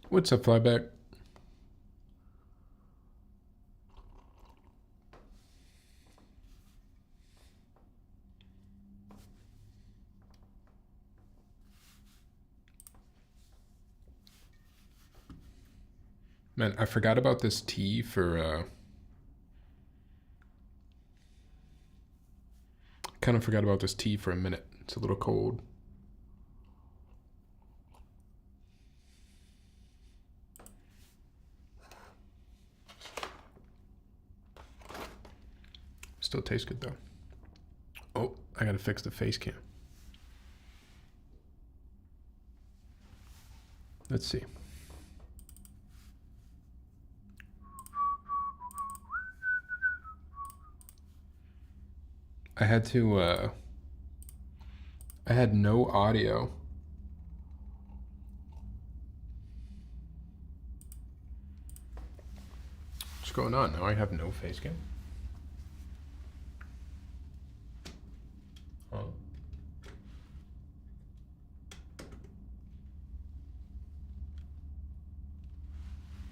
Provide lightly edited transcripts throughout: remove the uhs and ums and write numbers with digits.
What's up, Flyback? Man, I forgot about this tea for, kind of forgot about this tea for a minute. It's a little cold. Still tastes good though. Oh, I gotta fix the face cam. Let's see. I had to, I had no audio. What's going on? Now I have no face cam. Oh.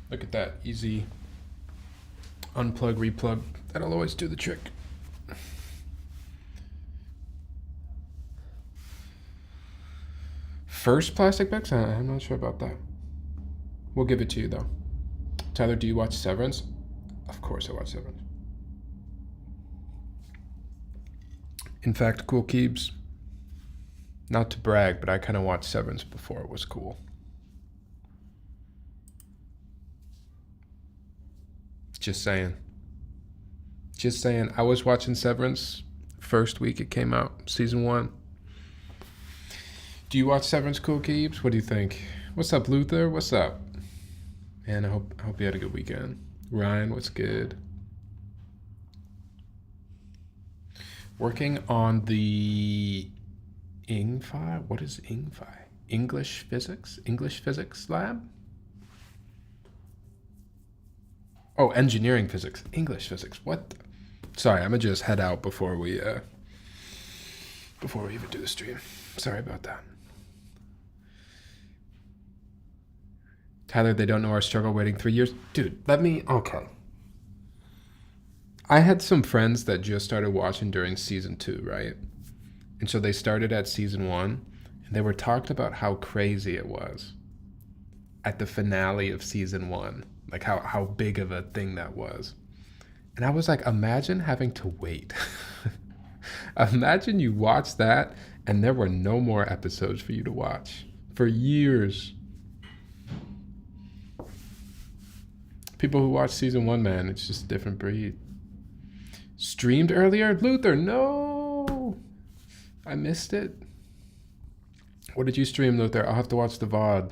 Look at that. Easy unplug, replug. That'll always do the trick. First plastic bags? I'm not sure about that. We'll give it to you though. Tyler, do you watch Severance? Of course I watch Severance. In fact, Cool Keebs, not to brag, but I kind of watched Severance before it was cool. Just saying. Just saying. I was watching Severance first week it came out, season 1. Do you watch Severance, Cool Keebs? What do you think? What's up, Luther? What's up? Man, I hope you had a good weekend. Ryan, what's good? Working on the INGFI? What is INGFI? English Physics lab? Oh, engineering physics. English physics. What? Sorry, I'm gonna just head out before we even do the stream. Sorry about that. Tyler, they don't know our struggle waiting 3 years. Dude, okay. I had some friends that just started watching during season 2, right? And so they started at season 1, and they were talking about how crazy it was at the finale of season 1, like how big of a thing that was. And I was like, imagine having to wait. Imagine you watched that, and there were no more episodes for you to watch for years. People who watch season 1, man, it's just a different breed. Streamed earlier? Luther, no! I missed it. What did you stream, Luther? I'll have to watch the VOD.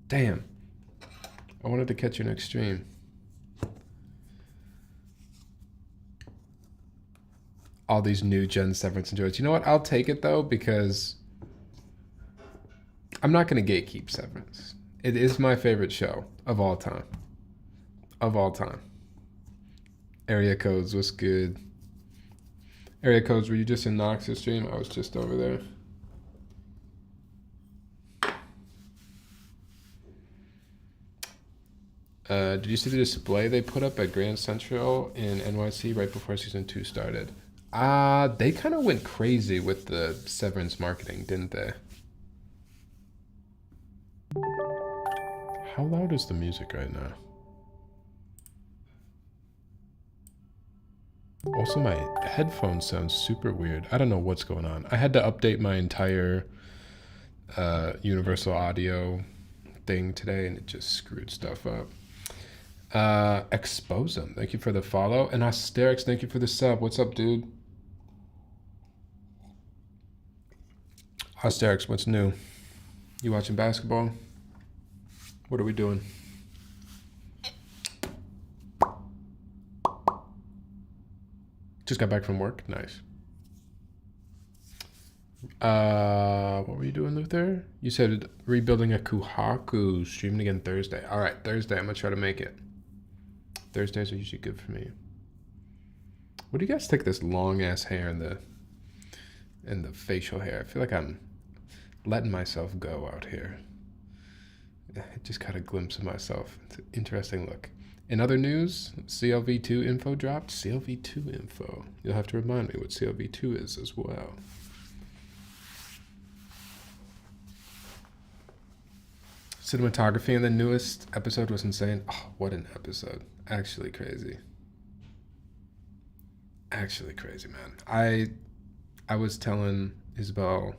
Damn. I wanted to catch your next stream. All these new Gen Severance and Joys. You know what? I'll take it, though, because I'm not going to gatekeep Severance. It is my favorite show of all time. Of all time. Area Codes was good. Area Codes, were you just in Nox's stream? I was just over there. Did you see the display they put up at Grand Central in NYC right before season 2 started? They kind of went crazy with the Severance marketing, didn't they? How loud is the music right now? Also, my headphones sound super weird. I don't know what's going on. I had to update my entire Universal Audio thing today, and it just screwed stuff up. Expose them. Thank you for the follow. And Asterix, thank you for the sub. What's up, dude? Asterix, what's new? You watching basketball? What are we doing? Just got back from work. Nice. What were you doing, Luther? You said rebuilding a Kuhaku, streaming again Thursday. All right, Thursday. I'm gonna try to make it. Thursdays are usually good for me. What do you guys think of this long ass hair and the facial hair? I feel like I'm letting myself go out here. I just got a glimpse of myself. It's an interesting look. In other news, CLV2 info dropped. CLV2 info. You'll have to remind me what CLV2 is as well. Cinematography in the newest episode was insane. Oh, what an episode. Actually crazy. Actually crazy, man. I was telling Isabel,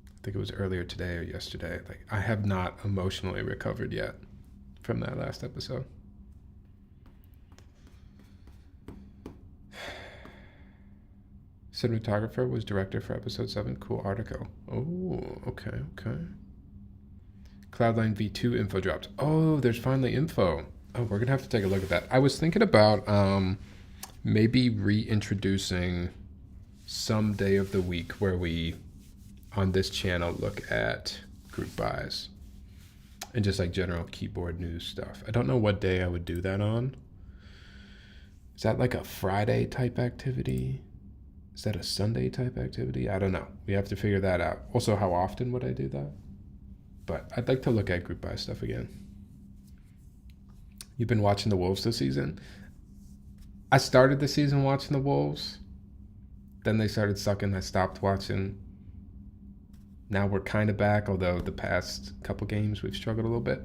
I think it was earlier today or yesterday, like I have not emotionally recovered yet from that last episode. Cinematographer was director for episode 7. Cool article. Oh, okay. Cloudline V2 info dropped. Oh, there's finally info. Oh, we're gonna have to take a look at that. I was thinking about maybe reintroducing some day of the week where we, on this channel, look at group buys and just like general keyboard news stuff. I don't know what day I would do that on. Is that like a Friday type activity? Is that a Sunday type activity? I don't know. We have to figure that out. Also, how often would I do that? But I'd like to look at group buy stuff again. You've been watching the Wolves this season? I started the season watching the Wolves. Then they started sucking. I stopped watching. Now we're kind of back, although the past couple games we've struggled a little bit.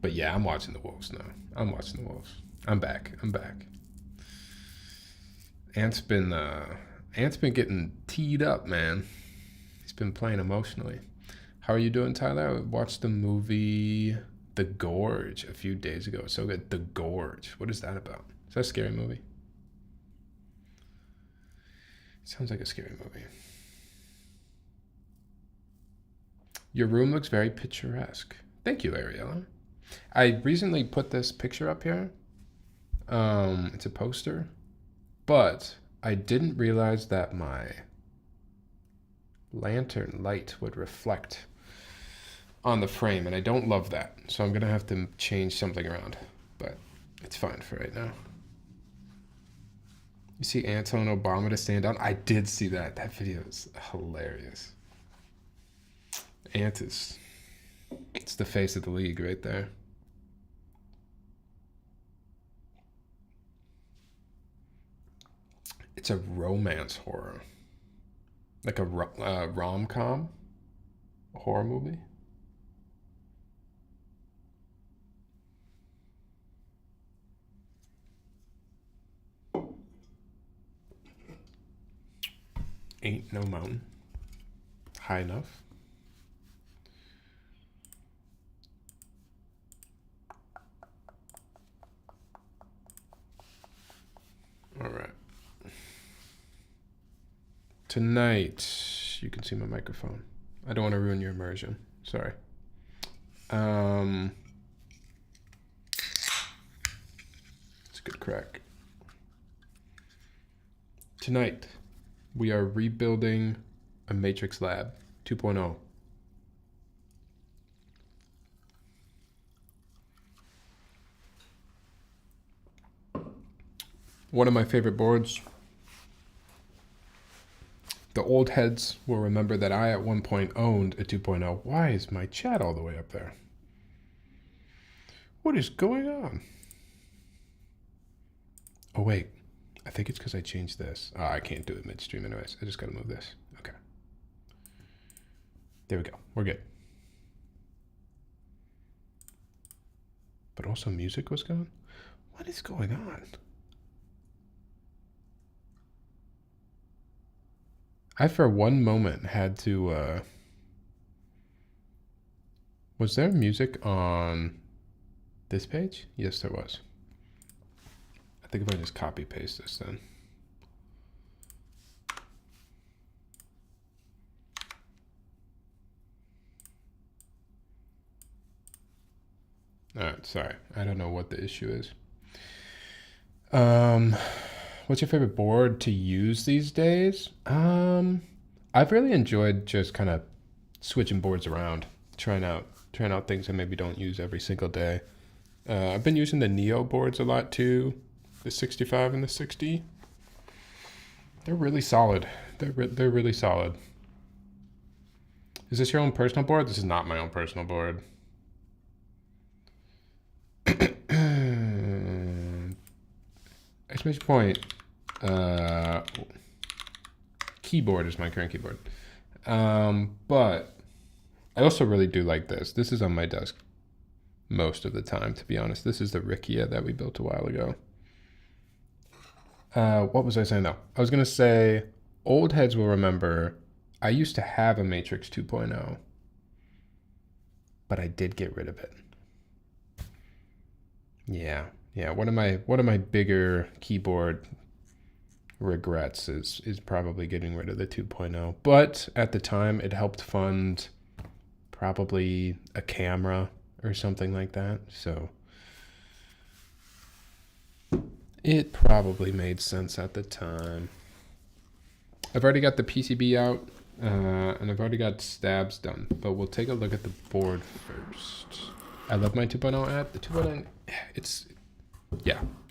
But yeah, I'm watching the Wolves now. I'm watching the Wolves. I'm back. Ant's been getting teed up, man. He's been playing emotionally. How are you doing, Tyler? I watched the movie The Gorge a few days ago. It's so good. The Gorge. What is that about? Is that a scary movie? Sounds like a scary movie. Your room looks very picturesque. Thank you, Ariella. I recently put this picture up here. It's a poster. But I didn't realize that my lantern light would reflect on the frame, and I don't love that. So I'm going to have to change something around, but it's fine for right now. You see Anton Obama to stand down? I did see that. That video is hilarious. Ant is, it's the face of the league right there. It's a romance horror. Like a rom-com horror movie. Ain't no mountain high enough. All right. Tonight, you can see my microphone. I don't want to ruin your immersion. Sorry. It's a good crack. Tonight, we are rebuilding a Matrix Lab 2.0. One of my favorite boards. The old heads will remember that I at one point owned a 2.0. Why is my chat all the way up there? What is going on? Oh, wait. I think it's because I changed this. Oh, I can't do it midstream anyways. I just got to move this. Okay. There we go. We're good. But also music was gone? What is going on? I, for one moment, had to, was there music on this page? Yes, there was. I think if I just copy paste this then. All right, sorry. I don't know what the issue is. What's your favorite board to use these days? I've really enjoyed just kind of switching boards around, trying out things I maybe don't use every single day. I've been using the Neo boards a lot too, the 65 and the 60. They're really solid. They're really solid. Is this your own personal board? This is not my own personal board. Exclamation point. Keyboard is my current keyboard. But I also really do like this. This is on my desk most of the time, to be honest. This is the Rikia that we built a while ago. What was I saying though? I was going to say old heads will remember I used to have a Matrix 2.0, but I did get rid of it. Yeah. One of my bigger keyboard regrets is probably getting rid of the 2.0. But at the time, it helped fund probably a camera or something like that. So it probably made sense at the time. I've already got the PCB out, and I've already got stabs done. But we'll take a look at the board first. I love my 2.0 ad. The 2.0,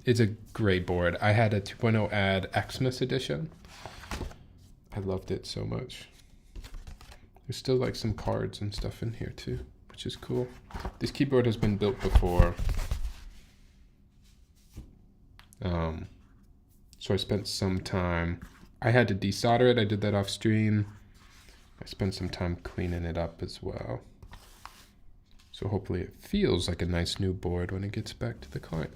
it's a great board. I had a 2.0 ad Xmas edition. I loved it so much. There's still like some cards and stuff in here too, which is cool. This keyboard has been built before. So I spent some time, I had to desolder it. I did that off stream. I spent some time cleaning it up as well. So hopefully it feels like a nice new board when it gets back to the client.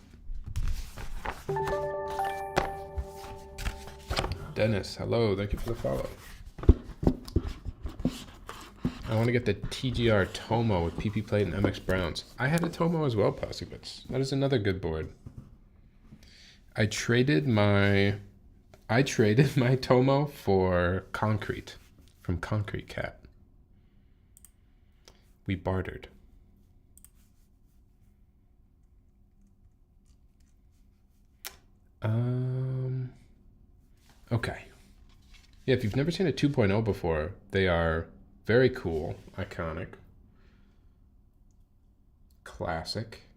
Dennis, hello, thank you for the follow. I want to get the TGR Tomo with PP plate and MX Browns. I had a Tomo as well, Plastic Bits. That is another good board. I traded my Tomo for concrete from Concrete Cat. We bartered. Okay. Yeah, if you've never seen a 2.0 before, they are very cool, iconic, classic.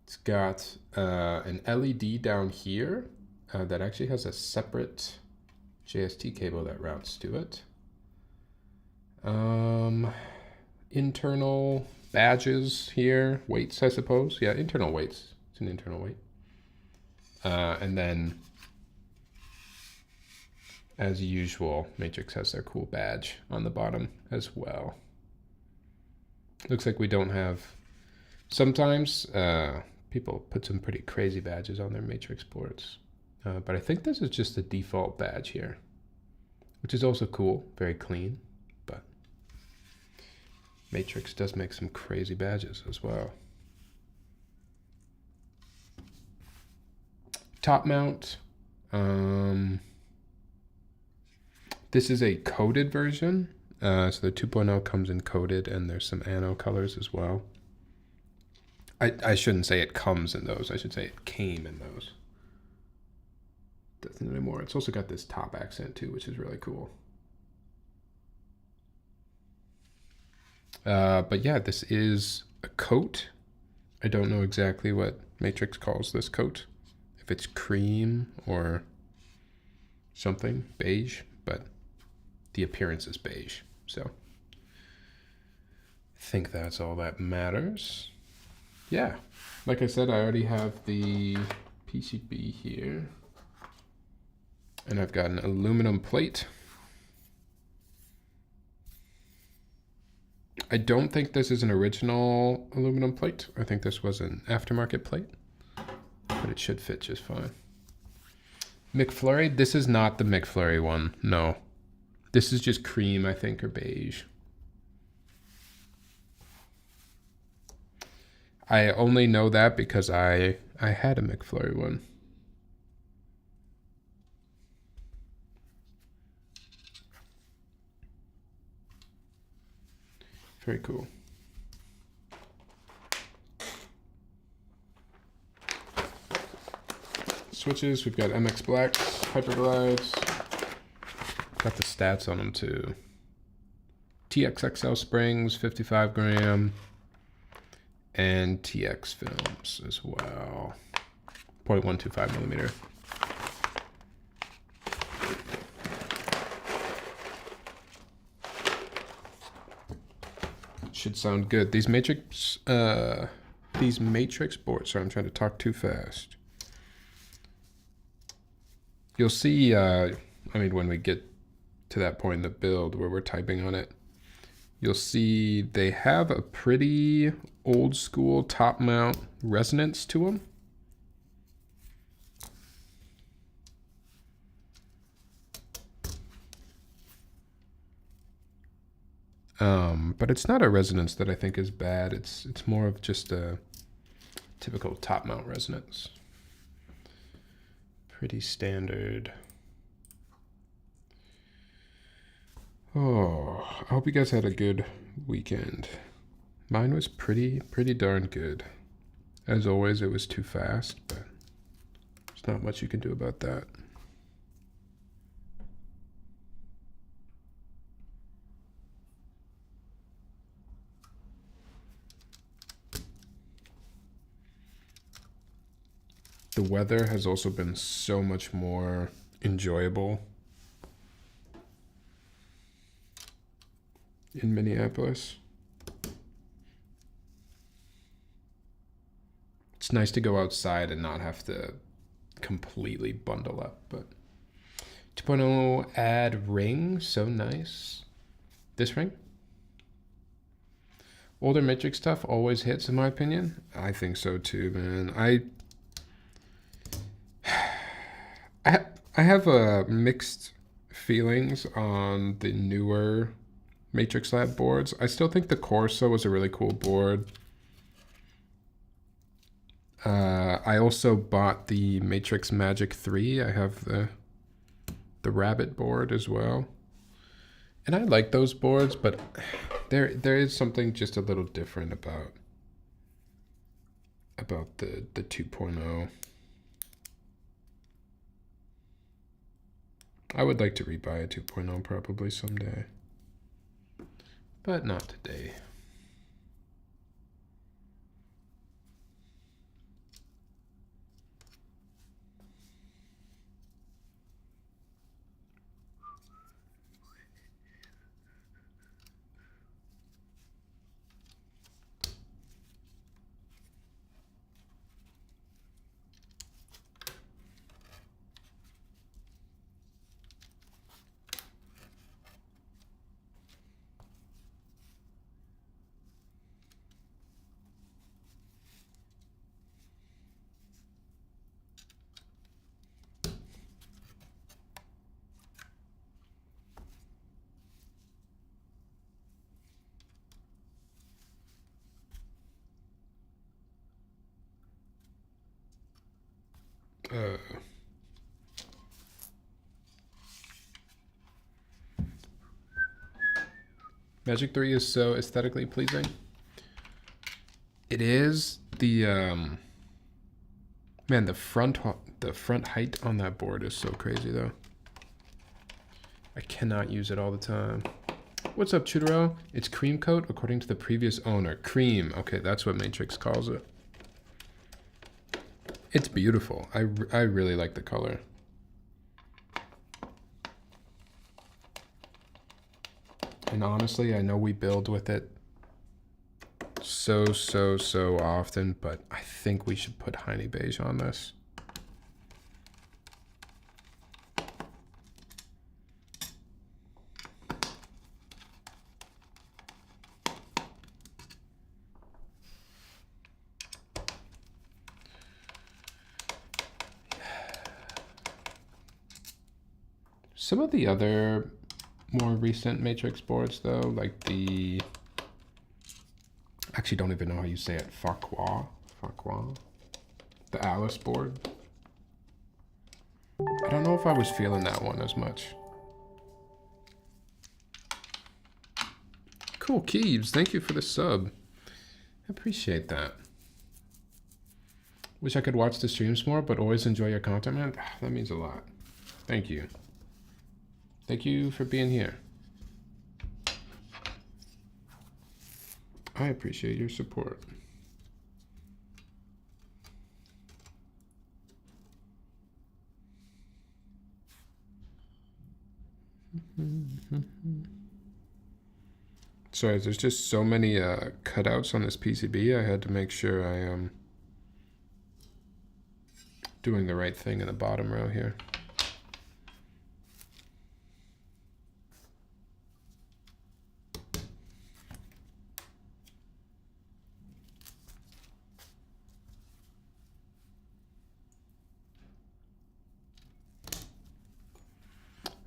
It's got an LED down here that actually has a separate JST cable that routes to it. Internal badges here, weights, I suppose. Yeah, internal weights. It's an internal weight. And then, as usual, Matrix has their cool badge on the bottom as well. Looks like we don't have, sometimes people put some pretty crazy badges on their Matrix boards. But I think this is just the default badge here, which is also cool, very clean, but Matrix does make some crazy badges as well. Top mount. This is a coated version. So the 2.0 comes in coated, and there's some anno colors as well. I shouldn't say it comes in those. I should say it came in those. Doesn't anymore. It's also got this top accent too, which is really cool. But yeah, this is a coat. I don't know exactly what Matrix calls this coat. If it's cream or something, beige, but the appearance is beige. So I think that's all that matters. Yeah, like I said, I already have the PCB here. And I've got an aluminum plate. I don't think this is an original aluminum plate. I think this was an aftermarket plate, but it should fit just fine. McFlurry, this is not the McFlurry one, no. This is just cream, I think, or beige. I only know that because I had a McFlurry one. Very cool. Switches, we've got MX Blacks, Hyperglides. Got the stats on them too. TXXL springs, 55 gram. And TX films as well. 0.125 millimeter. should sound good. These matrix boards. Sorry, I'm trying to talk too fast. You'll see. I mean, when we get to that point in the build where we're typing on it, you'll see they have a pretty old school top mount resonance to them. But it's not a resonance that I think is bad. It's more of just a typical top mount resonance. Pretty standard. Oh, I hope you guys had a good weekend. Mine was pretty darn good. As always, it was too fast, but there's not much you can do about that. The weather has also been so much more enjoyable in Minneapolis. It's nice to go outside and not have to completely bundle up, but 2.0 add ring, so nice. This ring? Older Matrix stuff always hits, in my opinion. I think so too, man. I have mixed feelings on the newer Matrix Lab boards. I still think the Corsa was a really cool board. I also bought the Matrix Magic 3. I have the Rabbit board as well. And I like those boards, but there is something just a little different about the 2.0. I would like to rebuy a 2.0 probably someday, but not today. Magic 3 is so aesthetically pleasing. It is. The man, the front height on that board is so crazy though. I cannot use it all the time. What's up, Chudero? It's cream coat according to the previous owner. Cream. Okay, that's what Matrix calls it. It's beautiful. I really like the color. And honestly, I know we build with it so often, but I think we should put Heine Beige on this. Some of the other more recent Matrix boards though, like the, actually don't even know how you say it, Farquhar, the Alice board. I don't know if I was feeling that one as much. Cool, Keeves, thank you for the sub. I appreciate that. Wish I could watch the streams more, but always enjoy your content, man. That means a lot. Thank you. Thank you for being here. I appreciate your support. Sorry, there's just so many cutouts on this PCB. I had to make sure I am doing the right thing in the bottom row here.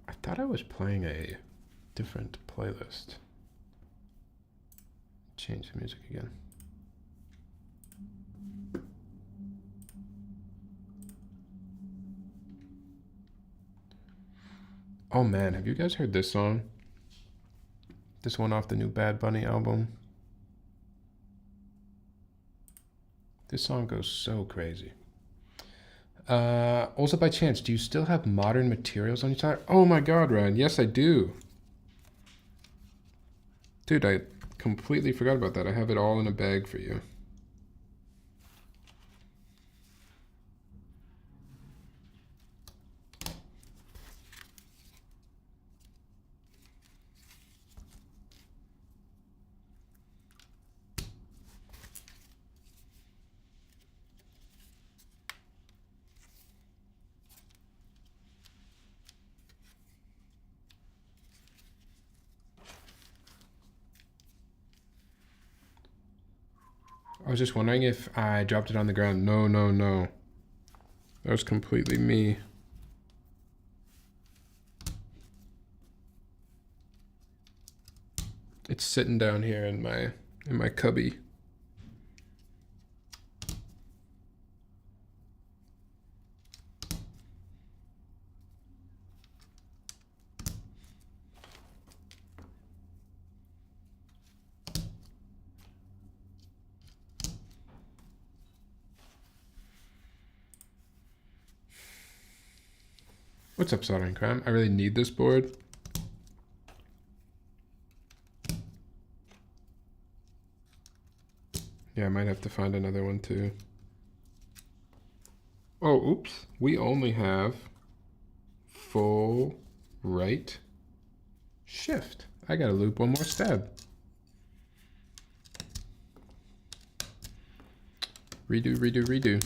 I thought I was playing a different playlist. Change the music again. Oh man, have you guys heard this song? This one off the new Bad Bunny album. This song goes so crazy. Also, by chance, do you still have modern materials on your tire? Oh my god, Ryan. Yes, I do. Dude, I completely forgot about that. I have it all in a bag for you. I was just wondering if I dropped it on the ground. No, no, no. That was completely me. It's sitting down here in my cubby. What's up, Soldering Crime? I really need this board. Yeah, I might have to find another one too. Oh, oops. We only have full right shift. I gotta loop one more stab. Redo, redo, redo.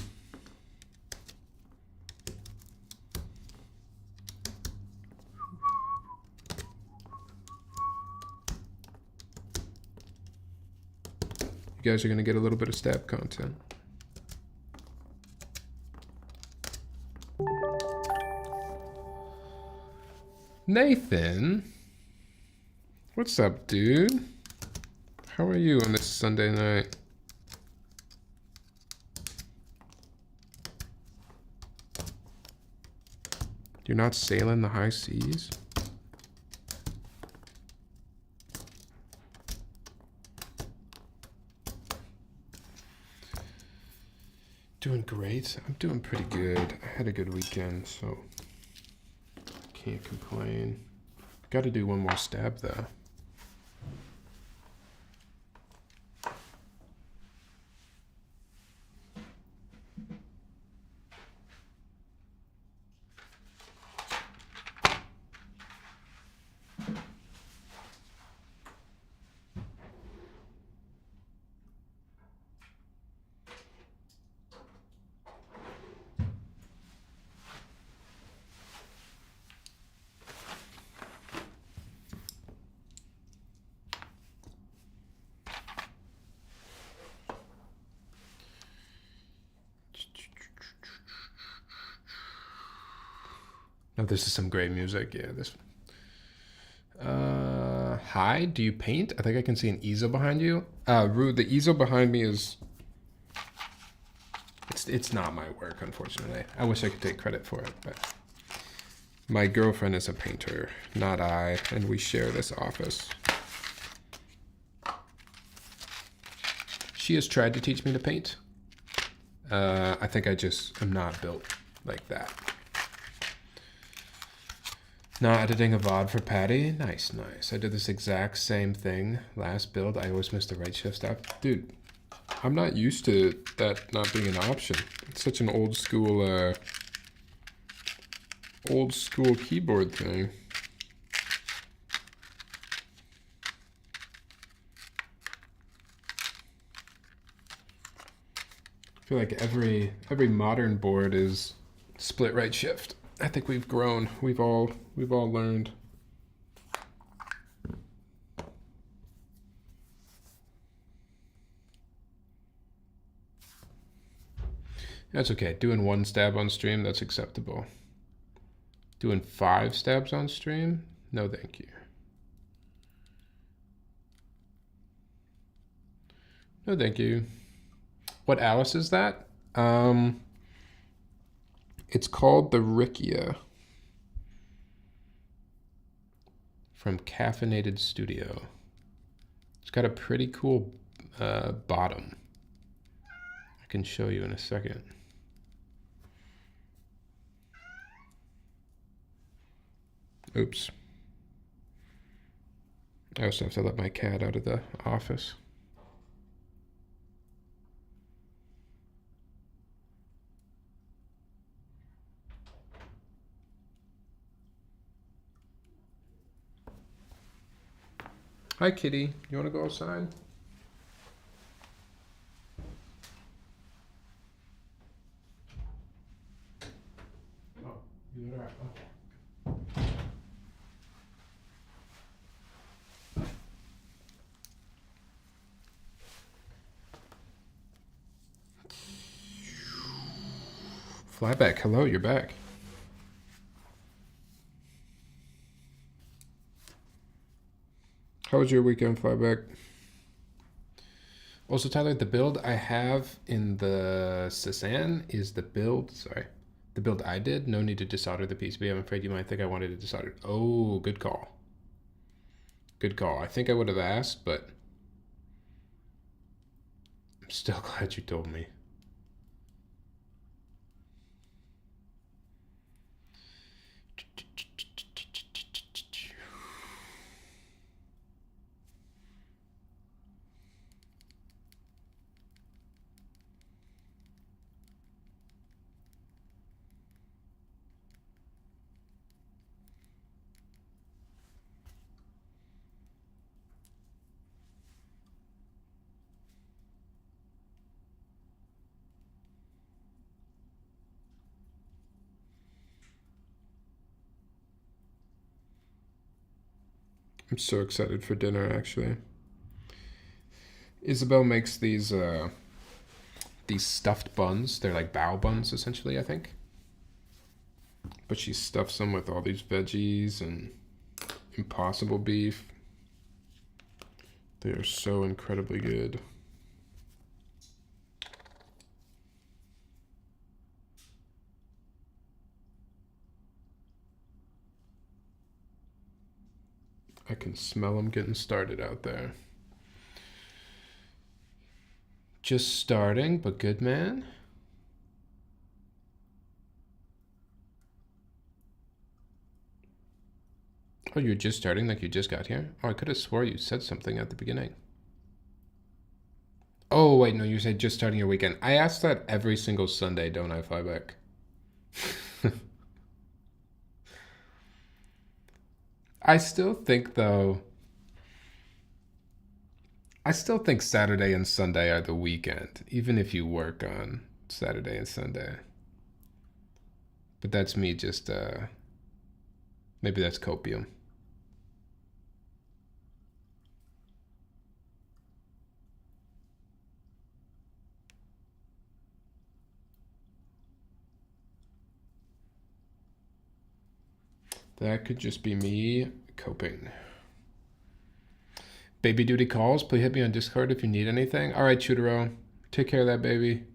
You guys are gonna get a little bit of stab content. Nathan, what's up, dude? How are you on this Sunday night? You're not sailing the high seas? Doing great. I'm doing pretty good. I had a good weekend, so can't complain. Got to do one more stab though. Oh, this is some great music. Yeah, this. Hi, do you paint? I think I can see an easel behind you. Rude, the easel behind me is... It's not my work, unfortunately. I wish I could take credit for it, but... My girlfriend is a painter, not I, and we share this office. She has tried to teach me to paint. I think I just am not built like that. Now editing a VOD for Patty. Nice, nice. I did this exact same thing last build. I always miss the right shift step. Dude, I'm not used to that not being an option. It's such an old school keyboard thing. feel like every modern board is split right shift. I think we've grown. We've all learned. That's okay. Doing 1 stab on stream, that's acceptable. Doing 5 stabs on stream? No, thank you. No, thank you. What Alice is that? It's called the Rickia from Caffeinated Studio. It's got a pretty cool bottom. I can show you in a second. Oops. I also have to let my cat out of the office. Hi, kitty. You want to go outside? Oh, you let her out. Okay. Fly back. Hello, you're back. How was your weekend, Flyback? Also, Tyler, the build I have in the Sasan is the build, the build I did. No need to desolder the PCB. I'm afraid you might think I wanted to desolder. Oh, good call. Good call. I think I would have asked, but I'm still glad you told me. I'm so excited for dinner, actually. Isabel makes these stuffed buns. They're like bao buns, essentially, I think. But she stuffs them with all these veggies and impossible beef. They are so incredibly good. I can smell them getting started out there. Just starting, but good, man. Oh, you're just starting like you just got here? Oh, I could have swore you said something at the beginning. Oh, wait, no, you said just starting your weekend. I ask that every single Sunday, don't I, Flyback? I still think, though, I still think Saturday and Sunday are the weekend, even if you work on Saturday and Sunday. But that's me just, maybe that's copium. That could just be me coping. Baby duty calls. Please hit me on Discord if you need anything. All right, Chutero. Take care of that baby.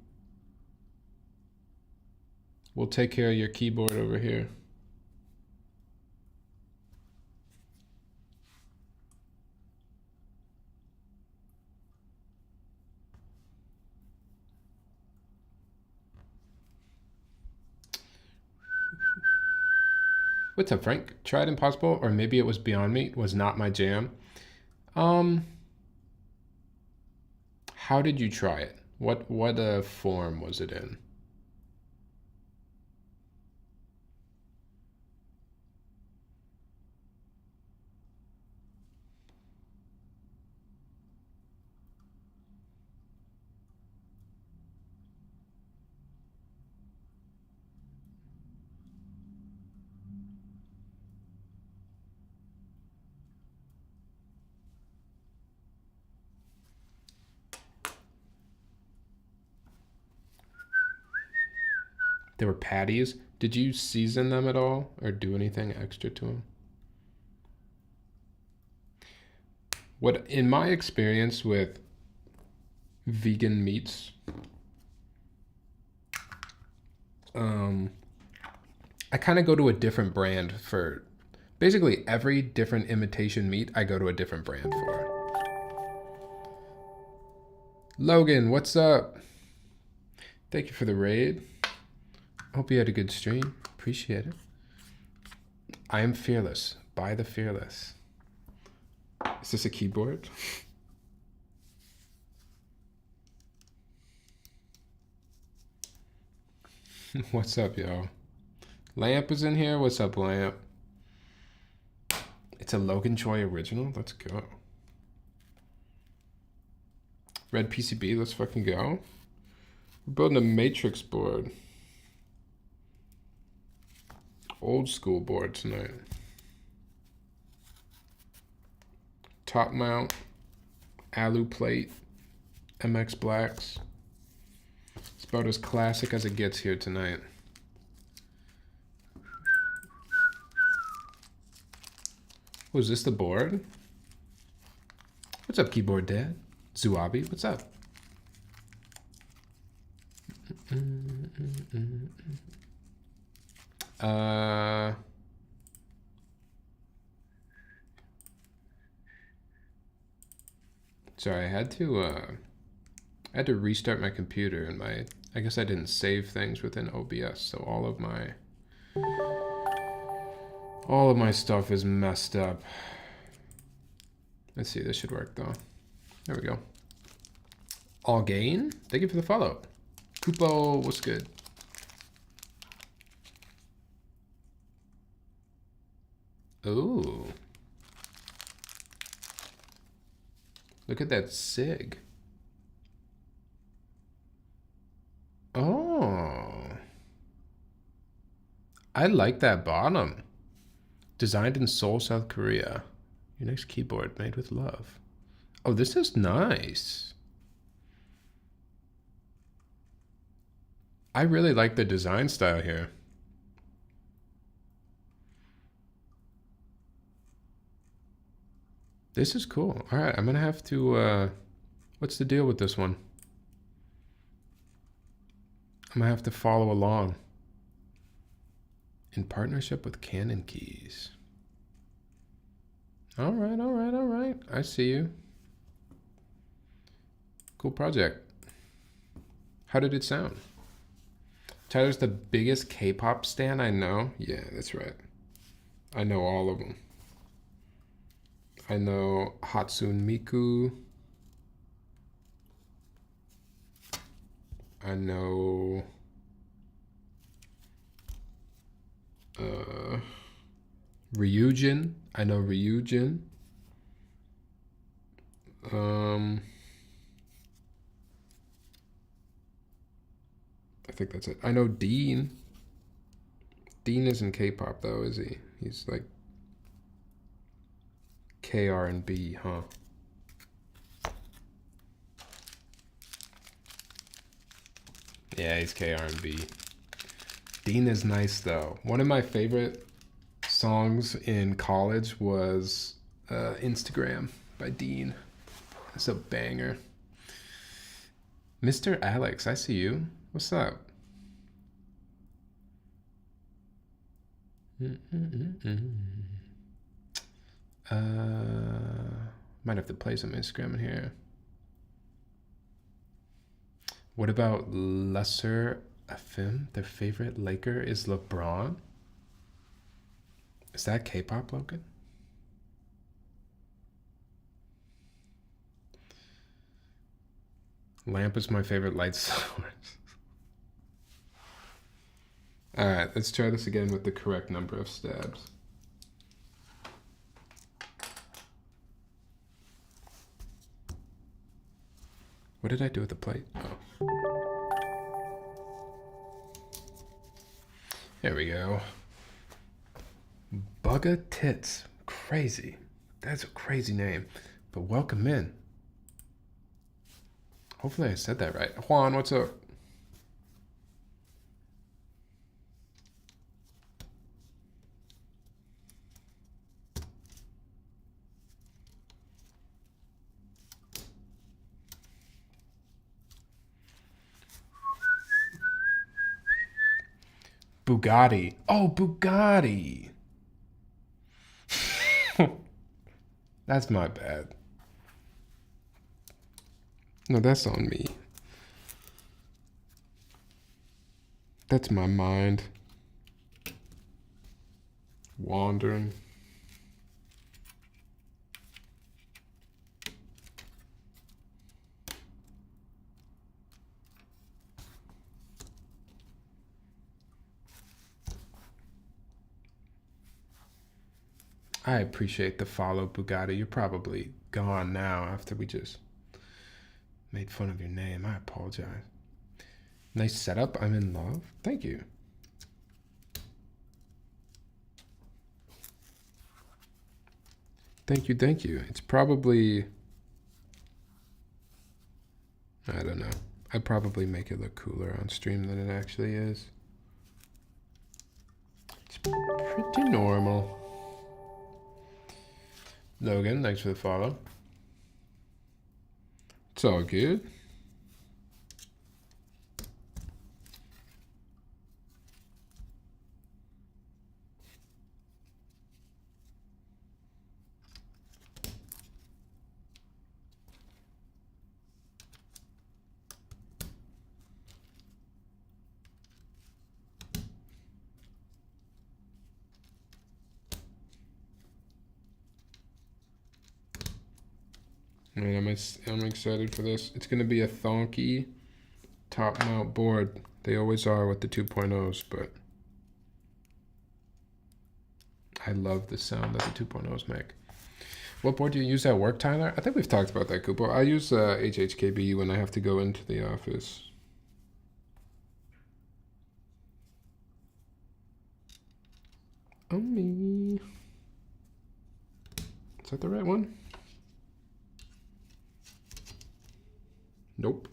We'll take care of your keyboard over here. What's up, Frank? Tried Impossible, or maybe it was Beyond Meat, was not my jam. How did you try it? What form was it in? They were patties. Did you season them at all or do anything extra to them? What, in my experience with vegan meats, I kind of go to a different brand for basically every different imitation meat. I go to a different brand for. Logan, what's up? Thank you for the raid. Hope you had a good stream. Appreciate it. I am fearless. Buy the fearless. Is this a keyboard? What's up, y'all? Lamp is in here. What's up, Lamp? It's a Logan Choi original. Let's go. Red PCB. Let's fucking go. We're building a matrix board. Old school board tonight. Top mount. Alu plate. MX blacks. It's about as classic as it gets here tonight. Oh, is this the board? What's up, keyboard dad? Zuabi, what's up? Sorry, I had to restart my computer and I guess I didn't save things within OBS, so all of my stuff is messed up. Let's see, this should work though. There we go. All gain, thank you for the follow. Kupo, what's good? Ooh. Look at that SIG. Oh. I like that bottom. Designed in Seoul, South Korea. Your next keyboard made with love. Oh, this is nice. I really like the design style here. This is cool. All right, I'm gonna have to, what's the deal with this one? I'm gonna have to follow along. In partnership with Canon Keys. All right, all right, all right. I see you. Cool project. How did it sound? Tyler's the biggest K-pop stan I know. Yeah, that's right. I know all of them. I know Hatsune Miku. I know Ryujin. I know Ryujin. I think that's it. I know Dean. Dean isn't K-pop though, is he? He's like KR&B, huh? Yeah, he's KR&B. Dean is nice though. One of my favorite songs in college was Instagram by Dean. It's a banger. Mr. Alex, I see you. What's up? Might have to play some Instagram in here. What about Lesser FM? Their favorite Laker is LeBron. Is that K-pop, Logan? Lamp is my favorite light source. All right, let's try this again with the correct number of stabs. What did I do with the plate? Oh. There we go. Bugga Tits. Crazy. That's a crazy name. But welcome in. Hopefully I said that right. Juan, what's up? Bugatti. Oh, Bugatti. That's my bad. No, that's on me. That's my mind wandering. I appreciate the follow, Bugatti. You're probably gone now after we just made fun of your name. I apologize. Nice setup. I'm in love. Thank you. Thank you, thank you. It's probably, I don't know. I probably make it look cooler on stream than it actually is. It's pretty normal. Logan, thanks for the follow. It's all good. Man, I'm excited for this. It's going to be a thonky top mount board. They always are with the 2.0s, but I love the sound that the 2.0s make. What board do you use at work, Tyler? I think we've talked about that, Cooper. I use HHKB when I have to go into the office. Oh, me. Is that the right one? Nope.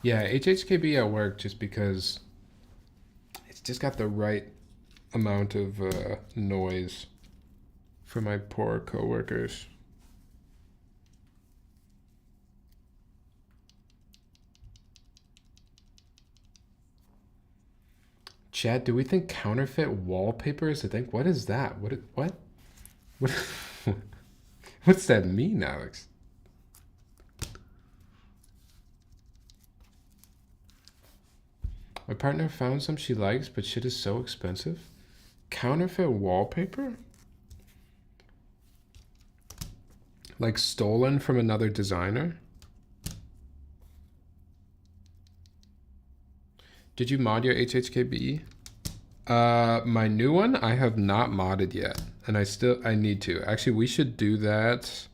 Yeah, HHKB at work just because it's just got the right amount of noise for my poor coworkers. Chad, do we think counterfeit wallpaper is a thing? What is that? What? What's that mean, Alex? My partner found some she likes, but shit is so expensive. Counterfeit wallpaper? Like stolen from another designer? Did you mod your HHKB? My new one, I have not modded yet. And I need to. Actually, we should do that.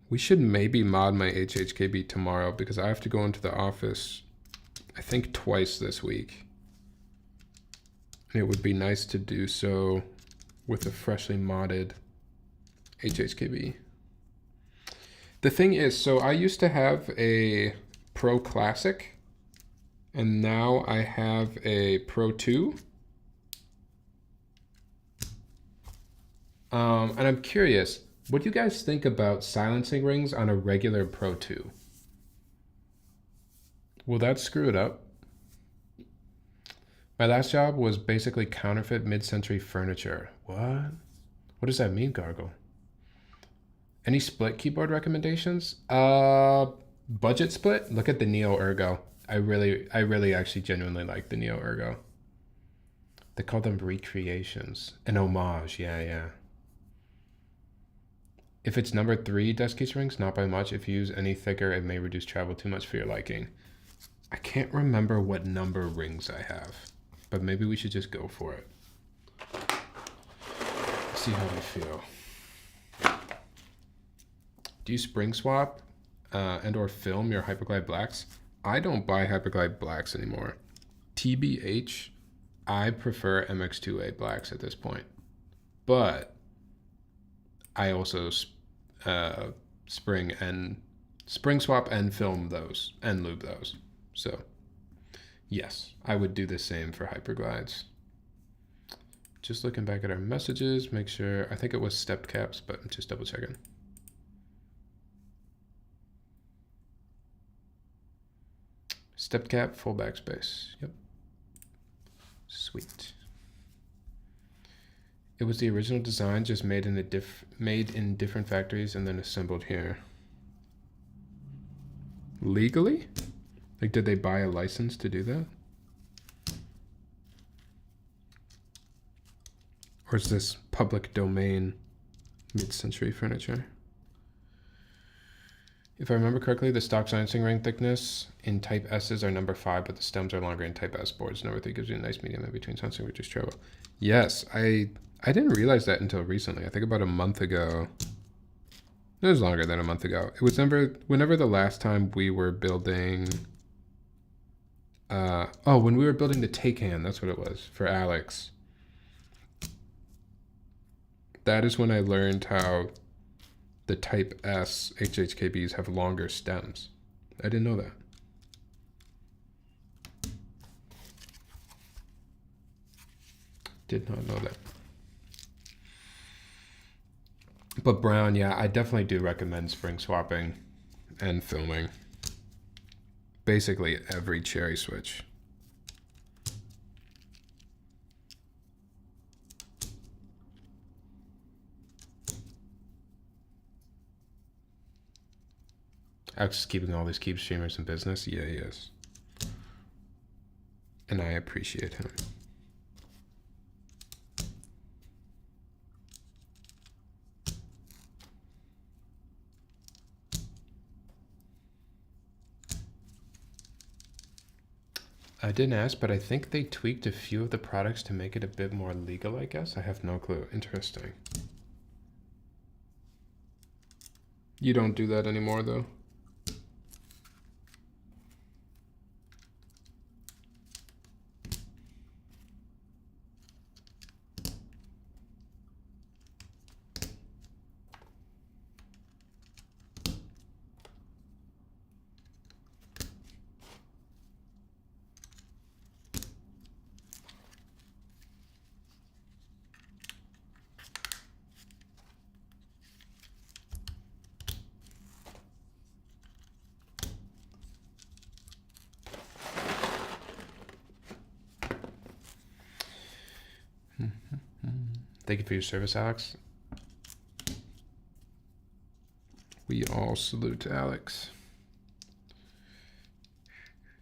We should maybe mod my HHKB tomorrow because I have to go into the office, I think twice this week. And it would be nice to do so with a freshly modded HHKB. The thing is, so I used to have a Pro Classic, and now I have a Pro 2. And I'm curious, what do you guys think about silencing rings on a regular Pro 2? Will that screw it up? My last job was basically counterfeit mid-century furniture. What? What does that mean, Gargle? Any split keyboard recommendations? Budget split? Look at the Neo Ergo. I really actually genuinely like the Neo Ergo. They call them recreations. An homage, yeah. If it's number 3 desk case rings, not by much. If you use any thicker, it may reduce travel too much for your liking. I can't remember what number rings I have, but maybe we should just go for it. See how they feel. Do you spring swap and or film your Hyperglide blacks? I don't buy Hyperglide blacks anymore. TBH, I prefer MX2A blacks at this point. But I also spring swap and film those and lube those. So yes, I would do the same for Hyperglides. Just looking back at our messages, make sure, I think it was stepped caps, but I'm just double checking. Stepped cap, full backspace. Yep. Sweet. It was the original design, just made in different factories and then assembled here. Legally? Like, did they buy a license to do that? Or is this public domain mid-century furniture? If I remember correctly, the stock silencing ring thickness in Type S's are number 5, but the stems are longer in Type S boards. Number 3 gives you a nice medium in between silencing, which is treble. Yes, I didn't realize that until recently. I think about a month ago. It was longer than a month ago. It was whenever the last time we were building... when we were building the take hand, that's what it was, for Alex. That is when I learned how the Type S HHKBs have longer stems. I didn't know that. Did not know that. But brown, yeah, I definitely do recommend spring swapping and filming. Basically every cherry switch. Alex is keeping all these keep streamers in business. Yeah, he is. And I appreciate him. I didn't ask, but I think they tweaked a few of the products to make it a bit more legal, I guess. I have no clue. Interesting. You don't do that anymore, though? Thank you for your service, Alex. We all salute Alex.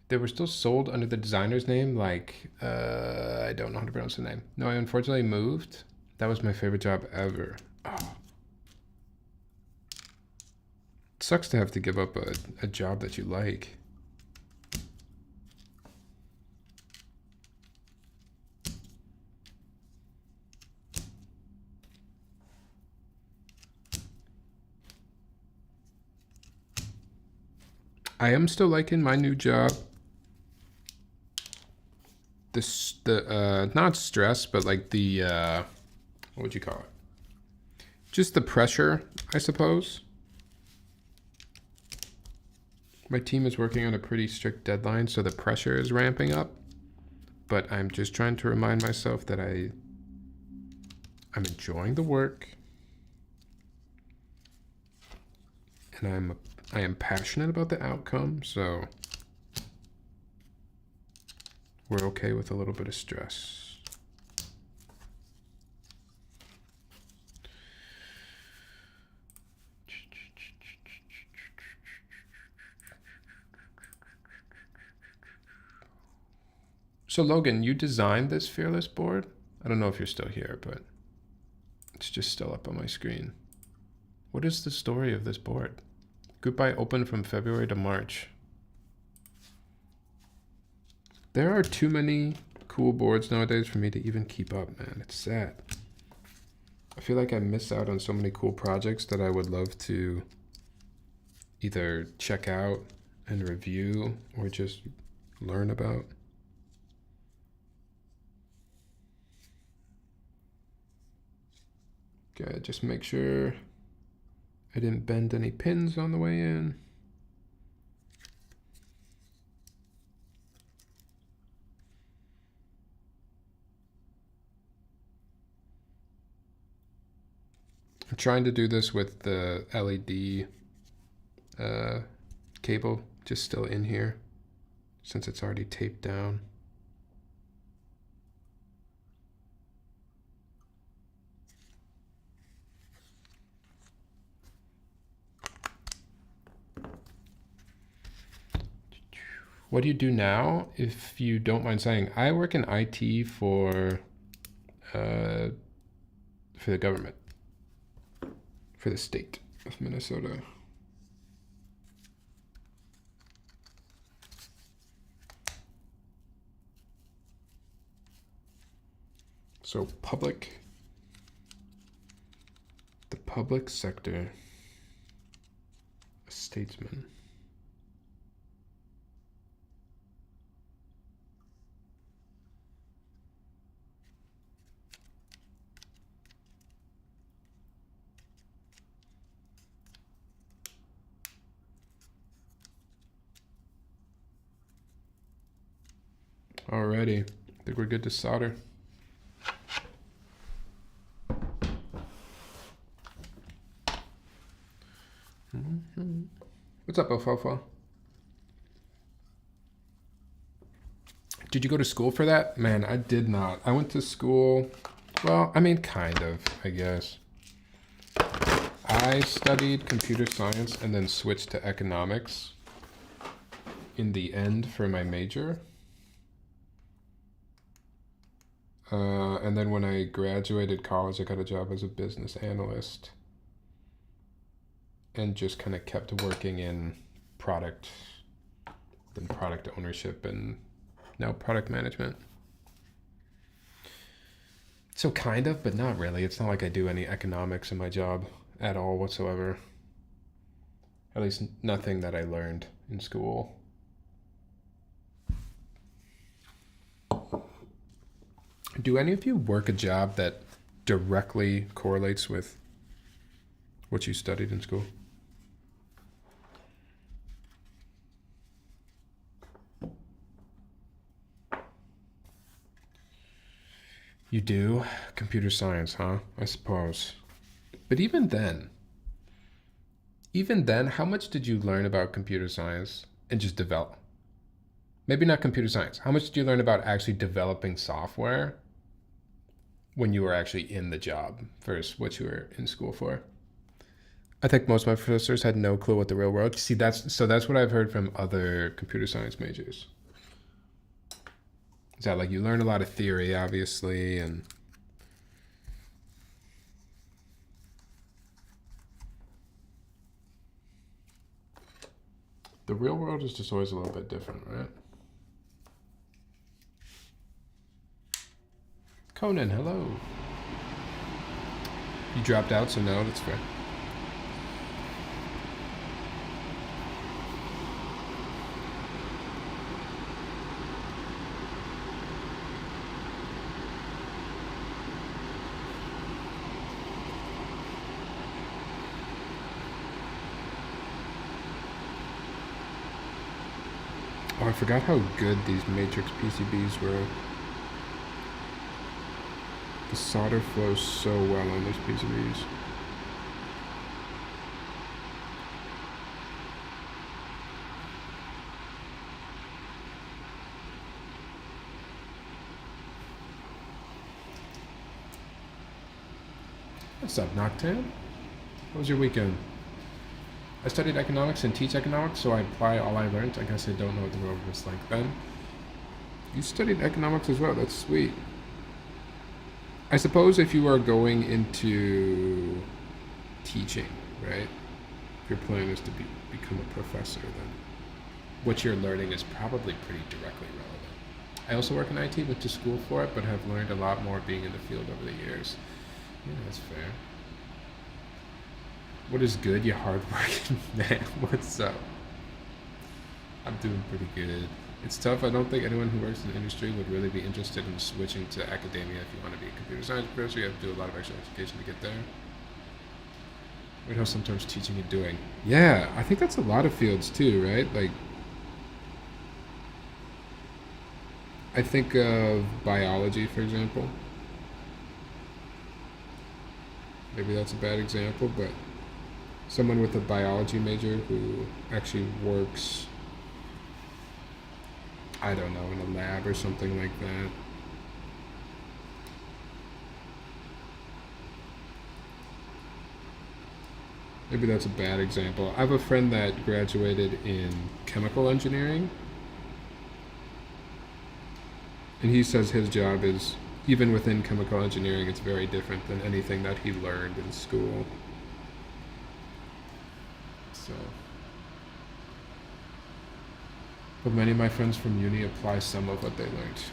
They were still sold under the designer's name, like, I don't know how to pronounce the name. No, I unfortunately moved. That was my favorite job ever. Oh. It sucks to have to give up a job that you like. I am still liking my new job. The not stress, but like the what would you call it? Just the pressure, I suppose. My team is working on a pretty strict deadline, so the pressure is ramping up. But I'm just trying to remind myself that I'm enjoying the work, and I am passionate about the outcome, so we're okay with a little bit of stress. So Logan, you designed this Fearless board? I don't know if you're still here, but it's just still up on my screen. What is the story of this board? Group buy open from February to March. There are too many cool boards nowadays for me to even keep up, man. It's sad. I feel like I miss out on so many cool projects that I would love to either check out and review or just learn about. Okay, just make sure I didn't bend any pins on the way in. I'm trying to do this with the LED cable just still in here since it's already taped down. What do you do now? If you don't mind saying, I work in IT for the government, for the state of Minnesota. So the public sector, a statesman. Alrighty, I think we're good to solder. What's up, Alfalfa? Did you go to school for that? Man, I did not. I went to school, well, I mean, kind of, I guess. I studied computer science and then switched to economics in the end for my major. And then when I graduated college, I got a job as a business analyst and just kind of kept working in product, then product ownership, and now product management. So kind of, but not really. It's not like I do any economics in my job at all whatsoever. At least nothing that I learned in school. Do any of you work a job that directly correlates with what you studied in school? You do? Computer science, huh? I suppose. But even then, how much did you learn about computer science and just develop? Maybe not computer science. How much did you learn about actually developing software when you were actually in the job versus what you were in school for? I think most of my professors had no clue what the real world. See, that's what I've heard from other computer science majors. Is that like you learn a lot of theory, obviously, and the real world is just always a little bit different, right? Conan, hello. You dropped out, so no, that's fair. Oh, I forgot how good these matrix PCBs were. The solder flows so well on these PCBs. What's up, Noctan? How was your weekend? I studied economics and teach economics, so I apply all I learned. I guess I don't know what the world was like then. You studied economics as well, that's sweet. I suppose if you are going into teaching, right? If your plan is to become a professor, then what you're learning is probably pretty directly relevant. I also work in IT, went to school for it, but have learned a lot more being in the field over the years. Yeah, that's fair. What is good, you hardworking man? What's up? I'm doing pretty good. It's tough. I don't think anyone who works in the industry would really be interested in switching to academia. If you want to be a computer science professor, you have to do a lot of extra education to get there. Weird how sometimes teaching and doing. Yeah, I think that's a lot of fields too, right? Like, I think of biology, for example. maybe that's a bad example, but someone with a biology major who actually works, I don't know, in a lab or something like that. Maybe that's a bad example. I have a friend that graduated in chemical engineering, and he says his job is, even within chemical engineering, it's very different than anything that he learned in school. So, but many of my friends from uni apply some of what they learned.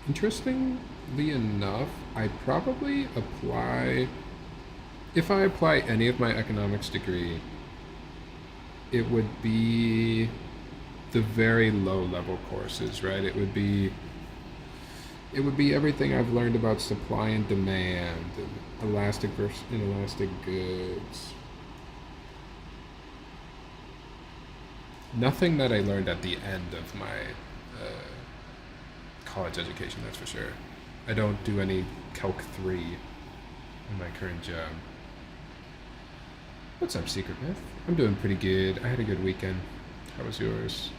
Interestingly enough, I probably apply, if I apply any of my economics degree, it would be the very low level courses, right? It would be everything I've learned about supply and demand, and elastic versus inelastic goods. Nothing that I learned at the end of my college education, that's for sure. I don't do any Calc 3 in my current job. What's up, Secret Myth? I'm doing pretty good. I had a good weekend. How was yours?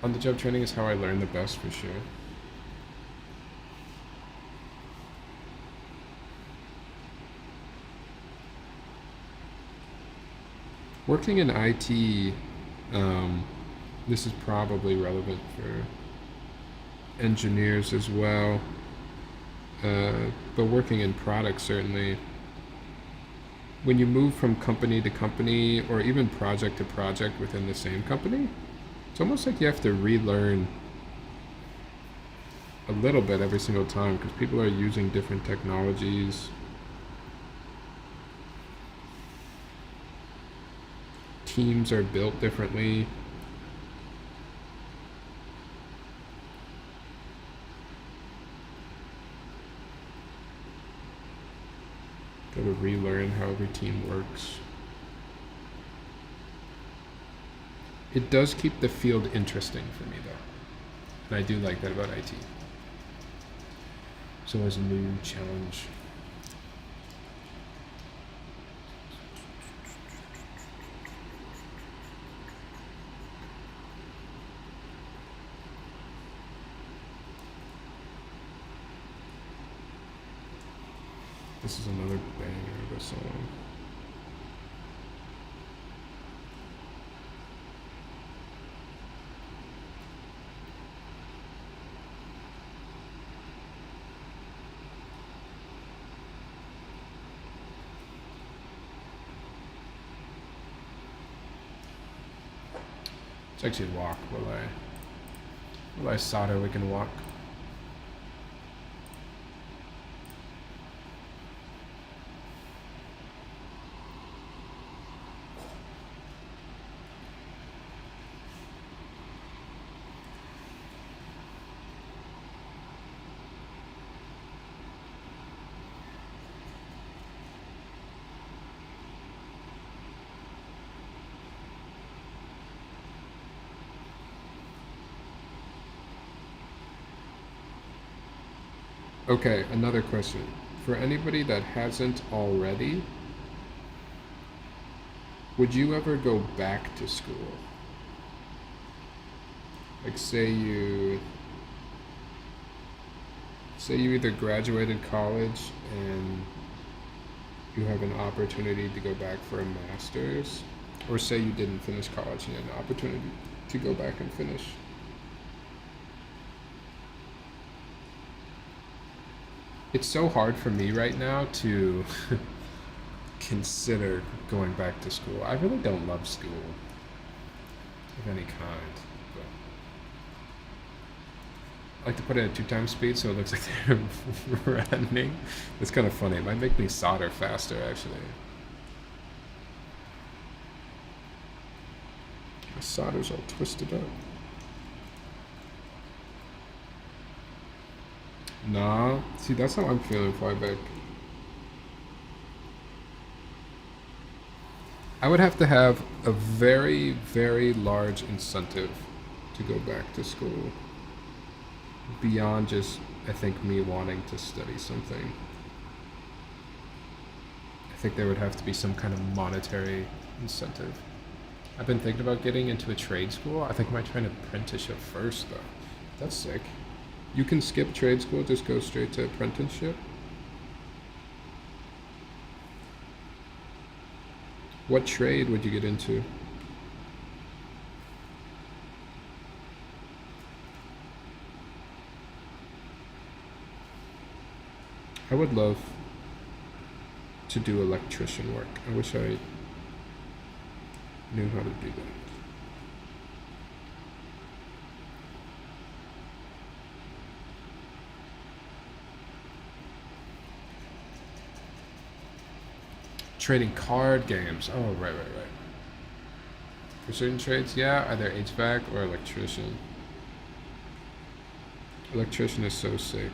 On-the-job training is how I learn the best, for sure. Working in IT, this is probably relevant for engineers as well, but working in product, certainly, when you move from company to company or even project to project within the same company, it's almost like you have to relearn a little bit every single time because people are using different technologies. Teams are built differently. Got to relearn how every team works. It does keep the field interesting for me, though. And I do like that about IT. So as a new challenge. This is another banger of a song. Let's actually walk. Will I solder? We can walk. Okay, another question. For anybody that hasn't already, would you ever go back to school? Like say you either graduated college and you have an opportunity to go back for a master's, or say you didn't finish college and you had an opportunity to go back and finish. It's so hard for me right now to consider going back to school. I really don't love school of any kind. But I like to put it at 2 times speed so it looks like they're running. It's kind of funny. It might make me solder faster, actually. My solder's all twisted up. Nah. See, that's how I'm feeling flyback. I would have to have a very, very large incentive to go back to school. Beyond just, I think, me wanting to study something. I think there would have to be some kind of monetary incentive. I've been thinking about getting into a trade school. I think I might try an apprenticeship first, though. That's sick. You can skip trade school, just go straight to apprenticeship. What trade would you get into? I would love to do electrician work. I wish I knew how to do that. Trading card games. Oh, right. For certain trades, yeah, either HVAC or electrician. Electrician is so sick.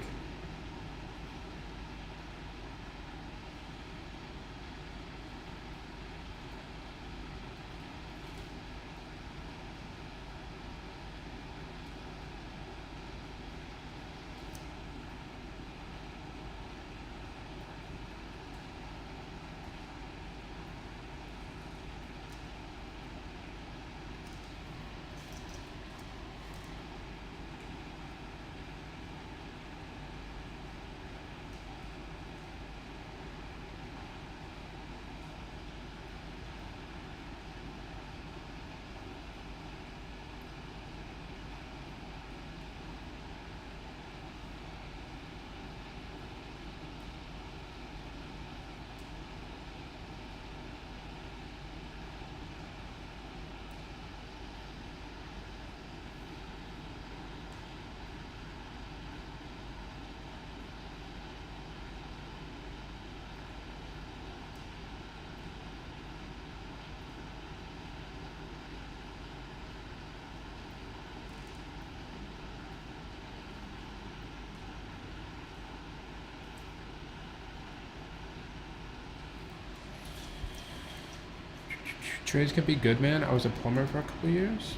Trades can be good, man. I was a plumber for a couple years.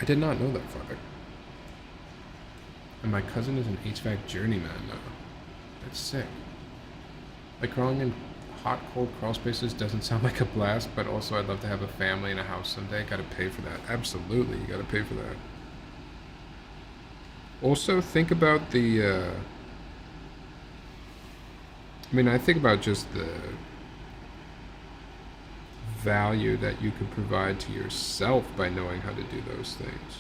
I did not know that, Father. And my cousin is an HVAC journeyman now. That's sick. Like crawling in hot, cold crawl spaces doesn't sound like a blast, but also I'd love to have a family and a house someday. Gotta pay for that. Absolutely, you gotta pay for that. Also, think about the. I think about just the value that you could provide to yourself by knowing how to do those things.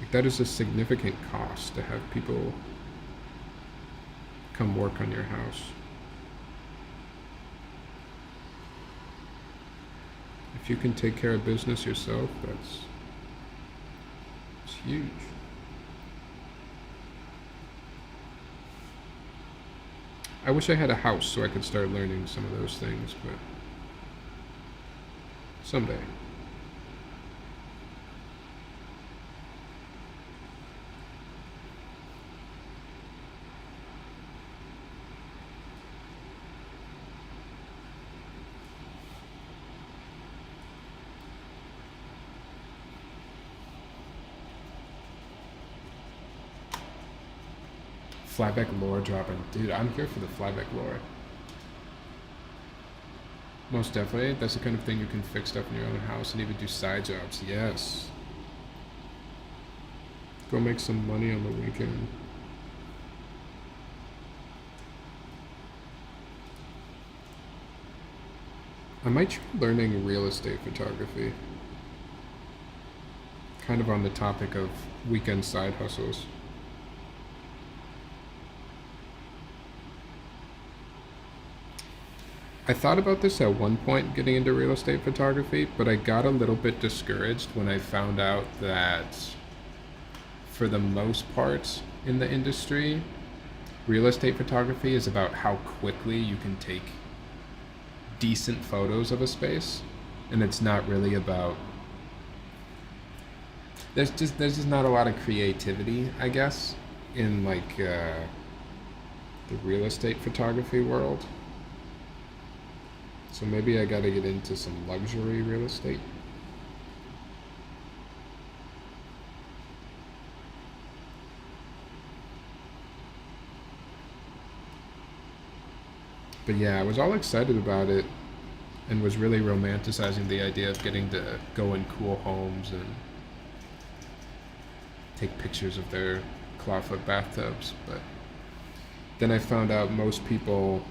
Like, that is a significant cost to have people come work on your house. If you can take care of business yourself, it's huge. I wish I had a house so I could start learning some of those things, but someday. Flyback lore dropping. Dude, I'm here for the flyback lore. Most definitely. That's the kind of thing you can fix stuff in your own house and even do side jobs. Yes. Go make some money on the weekend. I might try learning real estate photography. Kind of on the topic of weekend side hustles. I thought about this at one point, getting into real estate photography, but I got a little bit discouraged when I found out that for the most part in the industry, real estate photography is about how quickly you can take decent photos of a space, and it's not really about there's just not a lot of creativity, I guess, in like the real estate photography world. So maybe I got to get into some luxury real estate. But yeah, I was all excited about it and was really romanticizing the idea of getting to go in cool homes and take pictures of their clawfoot bathtubs. But then I found out most people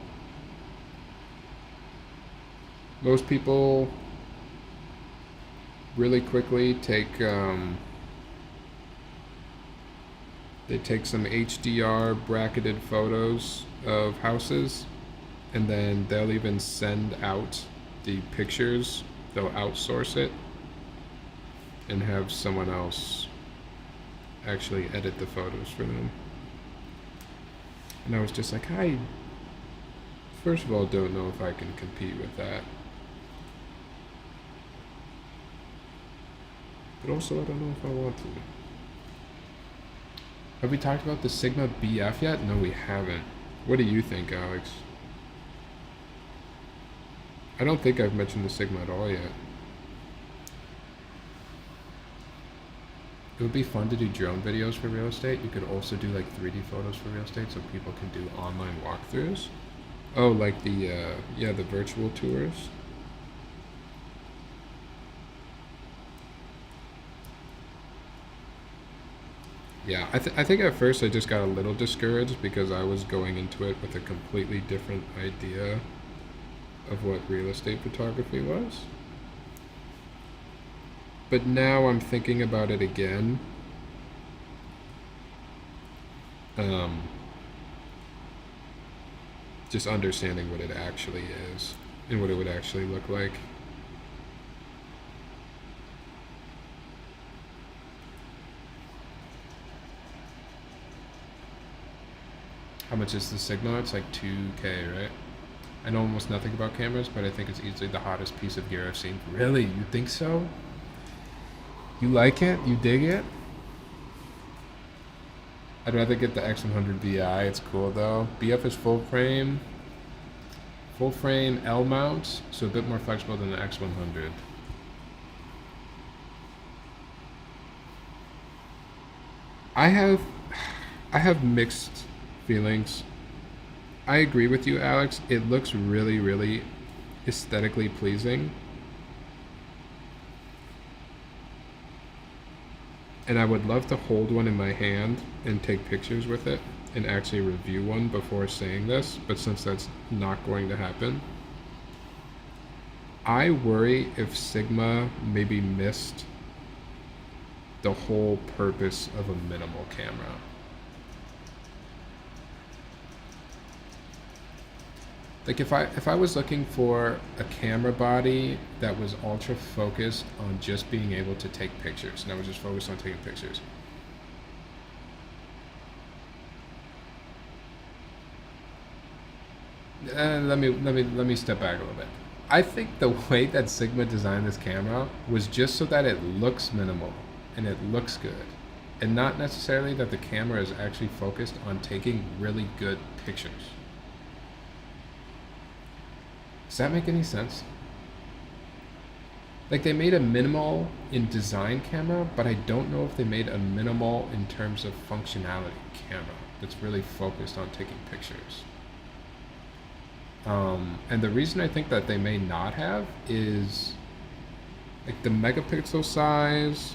really quickly take they take some HDR bracketed photos of houses, and then they'll even send out the pictures. They'll outsource it and have someone else actually edit the photos for them. And I was just like, I first of all don't know if I can compete with that. But also I don't know if I want to. Have we talked about the Sigma BF yet? No, we haven't. What do you think, Alex? I don't think I've mentioned the Sigma at all yet. It would be fun to do drone videos for real estate. You could also do like 3D photos for real estate so people can do online walkthroughs. Oh, like the virtual tours. Yeah, I think at first I just got a little discouraged because I was going into it with a completely different idea of what real estate photography was. But now I'm thinking about it again. Just understanding what it actually is and what it would actually look like. How much is the Sigma? It's like 2K, right? I know almost nothing about cameras, but I think it's easily the hottest piece of gear I've seen. Really? You think so? You like it? You dig it? I'd rather get the X100 VI. It's cool though. BF is full frame L mount, so a bit more flexible than the X100. I have mixed feelings. I agree with you, Alex. It looks really, really aesthetically pleasing. And I would love to hold one in my hand and take pictures with it and actually review one before saying this, but since that's not going to happen, I worry if Sigma maybe missed the whole purpose of a minimal camera. Like if I was looking for a camera body that was ultra focused on just being able to take pictures, and I was just focused on taking pictures. Let me step back a little bit. I think the way that Sigma designed this camera was just so that it looks minimal and it looks good, and not necessarily that the camera is actually focused on taking really good pictures. Does that make any sense? Like they made a minimal in design camera, but I don't know if they made a minimal in terms of functionality camera that's really focused on taking pictures. And the reason I think that they may not have is like the megapixel size,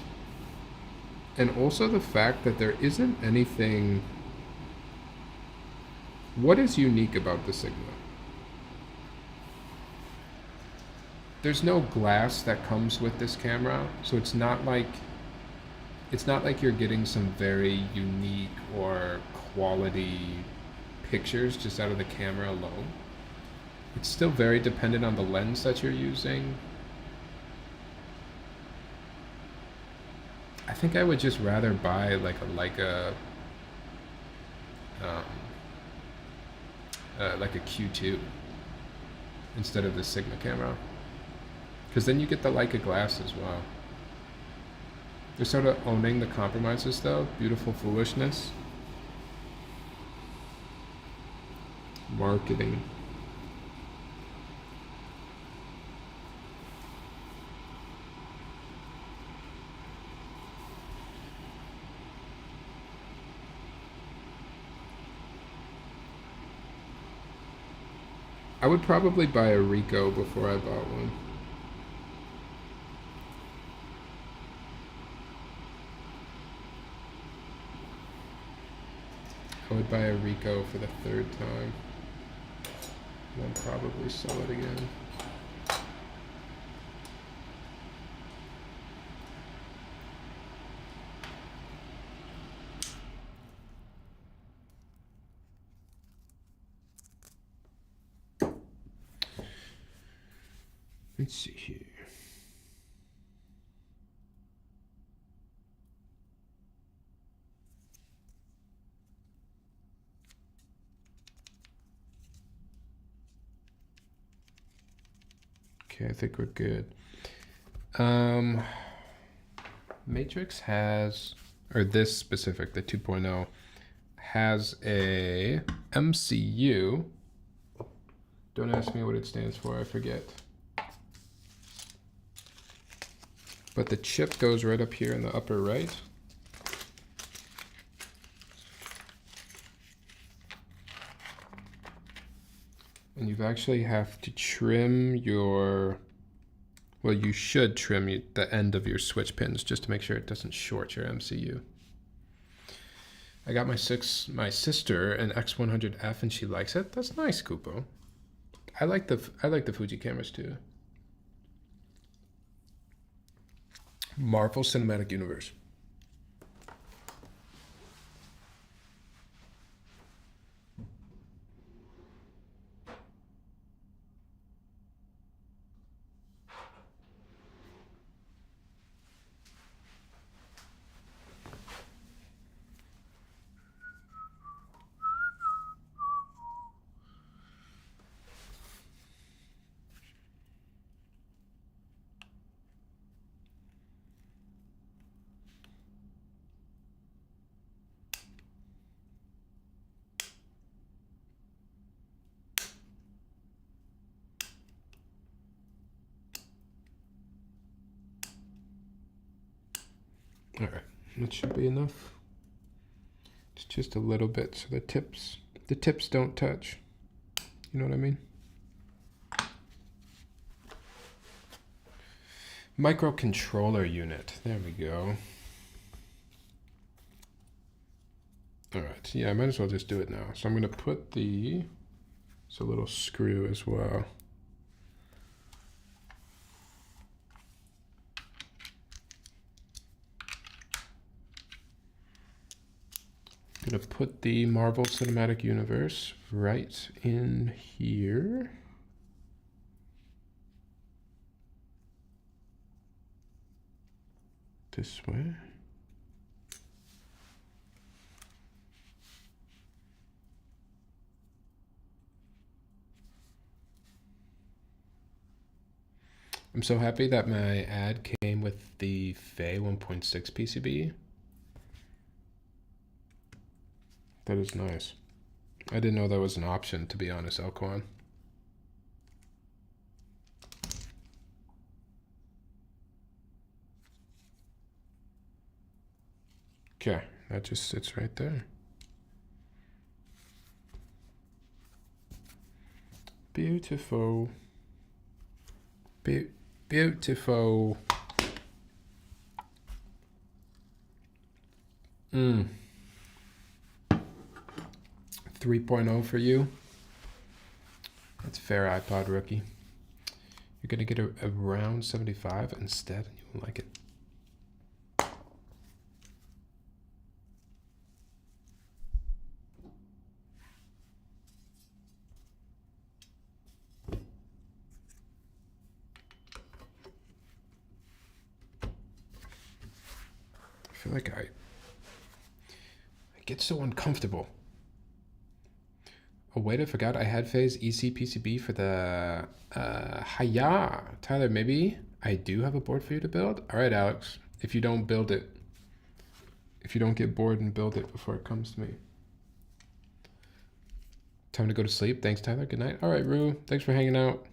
and also the fact that there isn't anything. What is unique about the Sigma? There's no glass that comes with this camera, so it's not like you're getting some very unique or quality pictures just out of the camera alone. It's still very dependent on the lens that you're using. I think I would just rather buy like a Q2 instead of the Sigma camera. Because then you get the Leica glass as well. They're sort of owning the compromises, though. Beautiful foolishness. Marketing. I would probably buy a Rico before I bought one. I would buy a Rico for the third time. And then probably sell it again. Let's see here. Okay, I think we're good. Matrix has, or this specific, the 2.0, has a MCU. Don't ask me what it stands for, I forget. But the chip goes right up here in the upper right. And you actually have to trim your, well, you should trim the end of your switch pins just to make sure it doesn't short your MCU. I got my sister an X100F and she likes it. That's nice, Kupo. I like the Fuji cameras too. Marvel Cinematic Universe. All right, that should be enough. It's just a little bit so the tips don't touch. You know what I mean? Microcontroller unit. There we go. All right, yeah, I might as well just do it now. So I'm gonna put it's a little screw as well. I'm gonna put the Marvel Cinematic Universe right in here. This way. I'm so happy that my ad came with the Fey 1.6 PCB. That is nice. I didn't know that was an option, to be honest, Elquan. Okay, that just sits right there. Beautiful. Beautiful. 3.0 for you. That's fair, iPod rookie. You're gonna get around 75 instead, and you will like it. I feel like I get so uncomfortable. Oh wait, I forgot I had Faye's EC PCB for the Hiya. Tyler, maybe I do have a board for you to build. All right, Alex. if you don't build it. If you don't get bored and build it before it comes to me. Time to go to sleep. Thanks, Tyler. Good night. All right, Rue. Thanks for hanging out.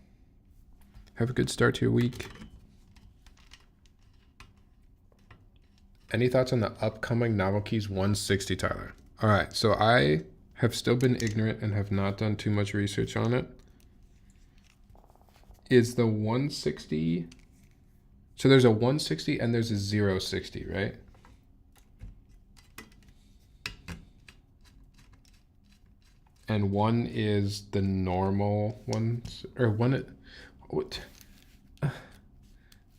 Have a good start to your week. Any thoughts on the upcoming Novel Keys 160, Tyler? All right, so I have still been ignorant and have not done too much research on it. Is the 160... So there's a 160 and there's a 060, right? And one is the normal ones, or one... What?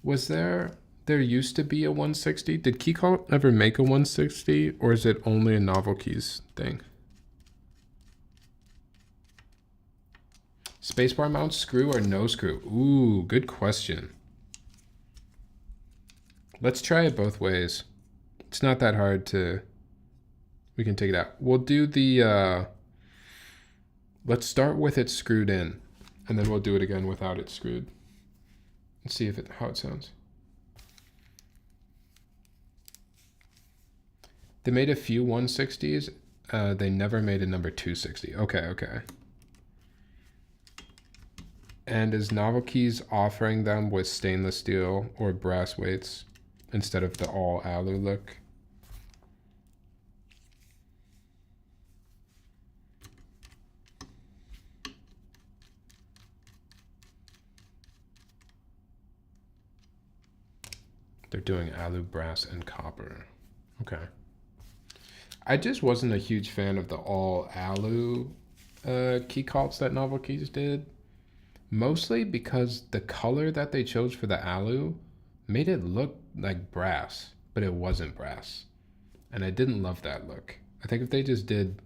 Was there used to be a 160? Did Keycap ever make a 160, or is it only a Novel Keys thing? Spacebar mount, screw or no screw? Ooh, good question. Let's try it both ways. It's not that hard to... We can take it out. We'll do the... Let's start with it screwed in, and then we'll do it again without it screwed. And see if how it sounds. They made a few 160s. They never made a number 260. Okay. And is Novel Keys offering them with stainless steel or brass weights instead of the all alu look? They're doing alu, brass, and copper. Okay. I just wasn't a huge fan of the all alu keycaps that Novel Keys did. Mostly because the color that they chose for the alu made it look like brass, but it wasn't brass. And I didn't love that look. I think if they just did...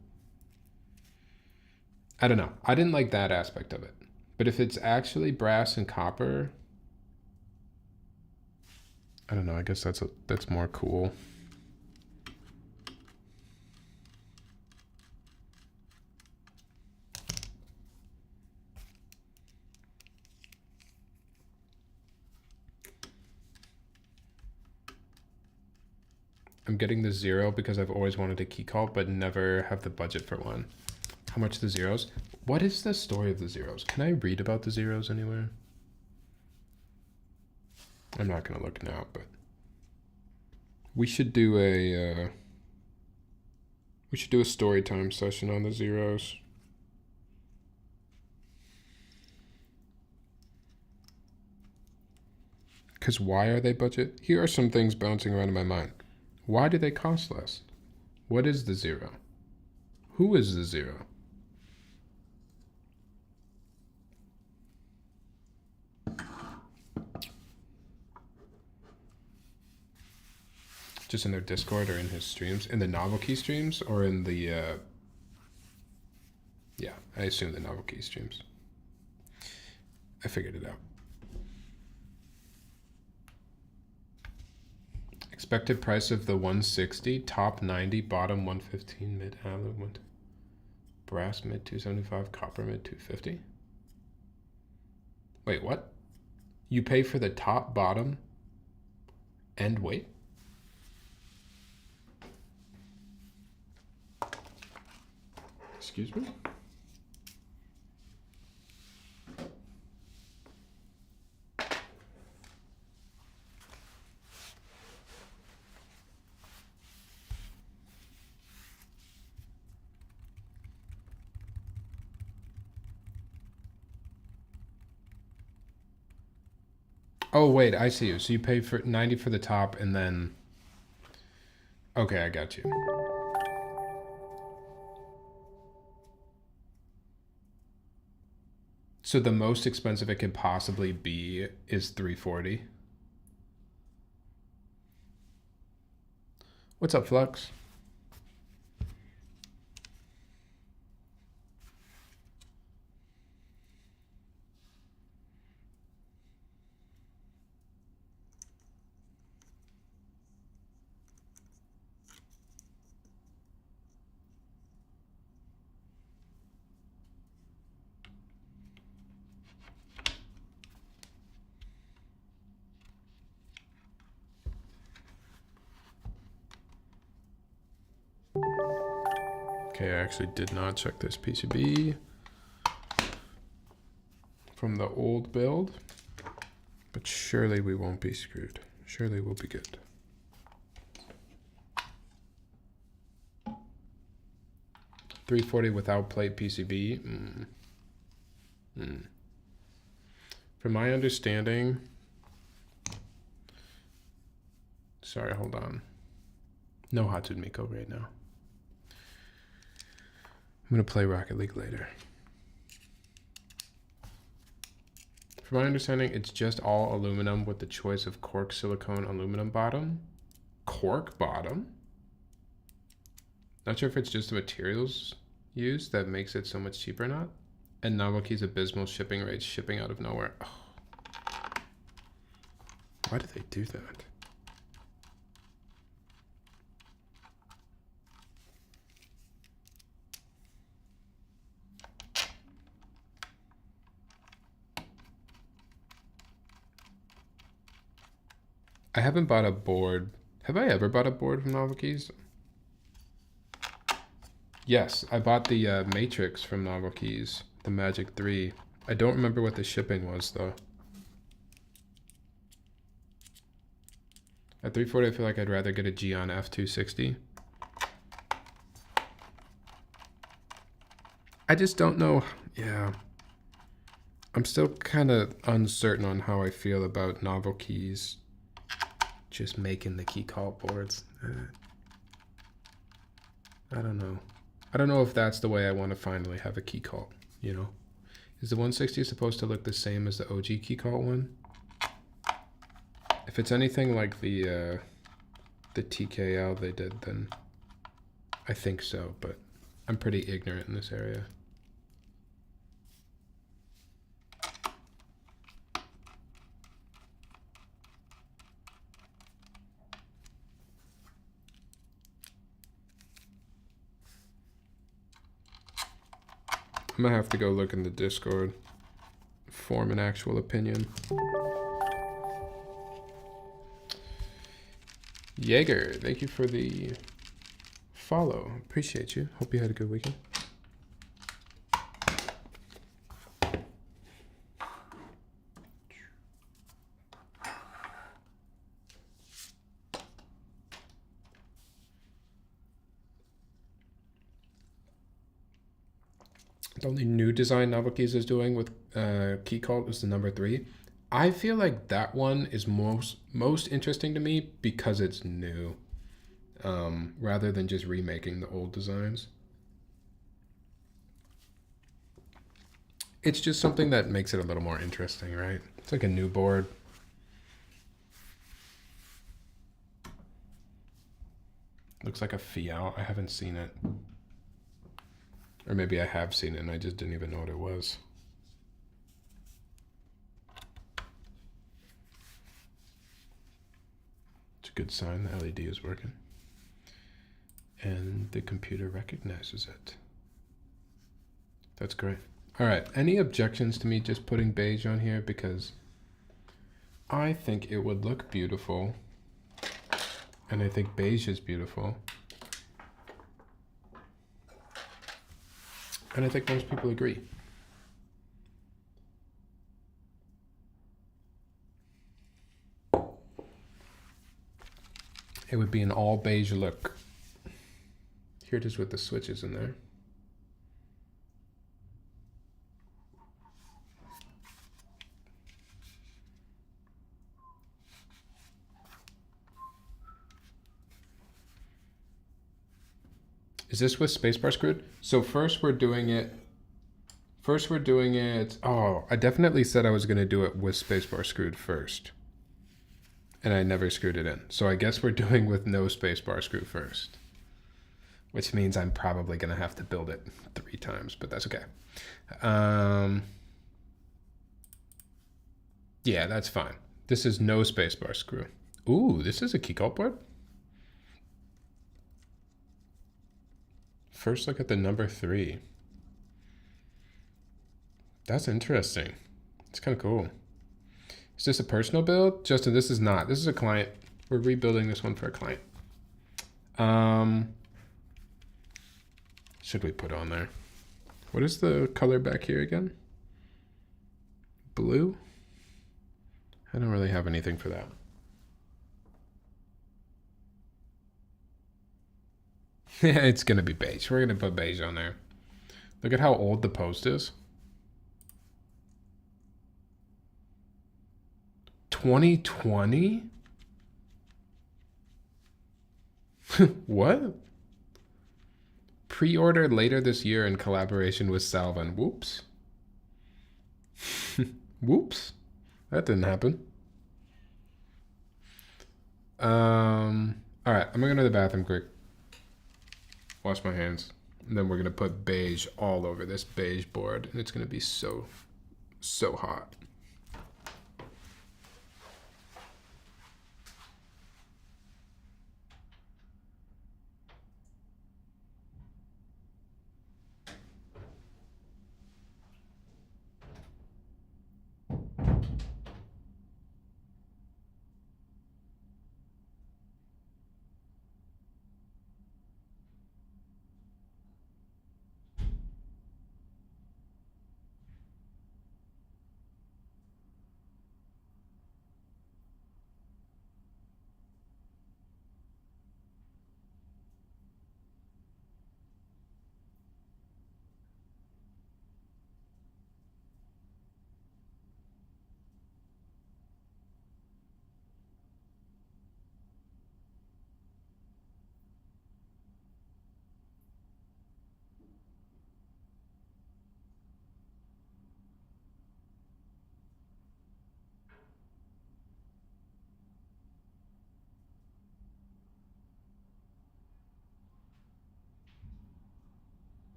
I don't know. I didn't like that aspect of it. But if it's actually brass and copper... I don't know. I guess that's more cool. I'm getting the 0 because I've always wanted a key call, but never have the budget for one. How much the zeros? What is the story of the zeros? Can I read about the zeros anywhere? I'm not gonna look now, but we should do a story time session on the zeros. Because why are they budget? Here are some things bouncing around in my mind. Why do they cost less? What is the 0? Who is the 0? Just in their Discord or in his streams? In the Novel Key streams or in the... Yeah, I assume the Novel Key streams. I figured it out. Expected price of the 160, top 90, bottom 115, mid alu, brass mid 275, copper mid 250. Wait, what? You pay for the top, bottom, and weight? Excuse me? Oh, wait, I see you. So you pay for 90 for the top and then... Okay, I got you. So the most expensive it could possibly be is 340. What's up, Flux? Okay, I actually did not check this PCB from the old build, but surely we won't be screwed. Surely we'll be good. $340 without plate PCB. From my understanding, sorry, hold on. No Hatsune Miku right now. I'm gonna play Rocket League later. From my understanding, it's just all aluminum with the choice of cork, silicone, aluminum bottom. Cork bottom? Not sure if it's just the materials used that makes it so much cheaper or not. And Novelty's abysmal shipping rates, shipping out of nowhere. Oh. Why did they do that? I haven't bought a board. Have I ever bought a board from Novel Keys? Yes, I bought the Matrix from Novel Keys, the Magic 3. I don't remember what the shipping was though. At 340, I feel like I'd rather get a Geon F260. I just don't know. Yeah. I'm still kind of uncertain on how I feel about Novel Keys just making the key call boards. I don't know. I don't know if that's the way I want to finally have a key call, you know? Is the 160 supposed to look the same as the OG key call one? If it's anything like the TKL they did, then I think so, but I'm pretty ignorant in this area. I'm gonna have to go look in the Discord, form an actual opinion. Jaeger, thank you for the follow. Appreciate you. Hope you had a good weekend. The only new design Novel Keys is doing with key call is the number 3. I feel like that one is most interesting to me because it's new, rather than just remaking the old designs. It's just something that makes it a little more interesting, right? It's like a new board. Looks like a Fiat. I haven't seen it. Or maybe I have seen it and I just didn't even know what it was. It's a good sign the LED is working. And the computer recognizes it. That's great. All right, any objections to me just putting beige on here? Because I think it would look beautiful. And I think beige is beautiful. And I think most people agree. It would be an all beige look. Here it is with the switches in there. Is this with spacebar screwed? So first we're doing it, oh, I definitely said I was gonna do it with spacebar screwed first. And I never screwed it in. So I guess we're doing with no spacebar screw first. Which means I'm probably gonna have to build it 3 times, but that's okay. Yeah, that's fine. This is no spacebar screw. Ooh, this is a key cult board? First look at the number 3. That's interesting. It's kind of cool. Is this a personal build? Justin, this is not. This is a client. We're rebuilding this one for a client. should we put on there? What is the color back here again? Blue? I don't really have anything for that. It's gonna be beige. We're gonna put beige on there. Look at how old the post is. 2020? What? Pre-order later this year in collaboration with Salvin. Whoops. Whoops. That didn't happen. All right, I'm gonna go to the bathroom quick. Wash my hands. And then we're gonna put beige all over this beige board. And it's gonna be so hot.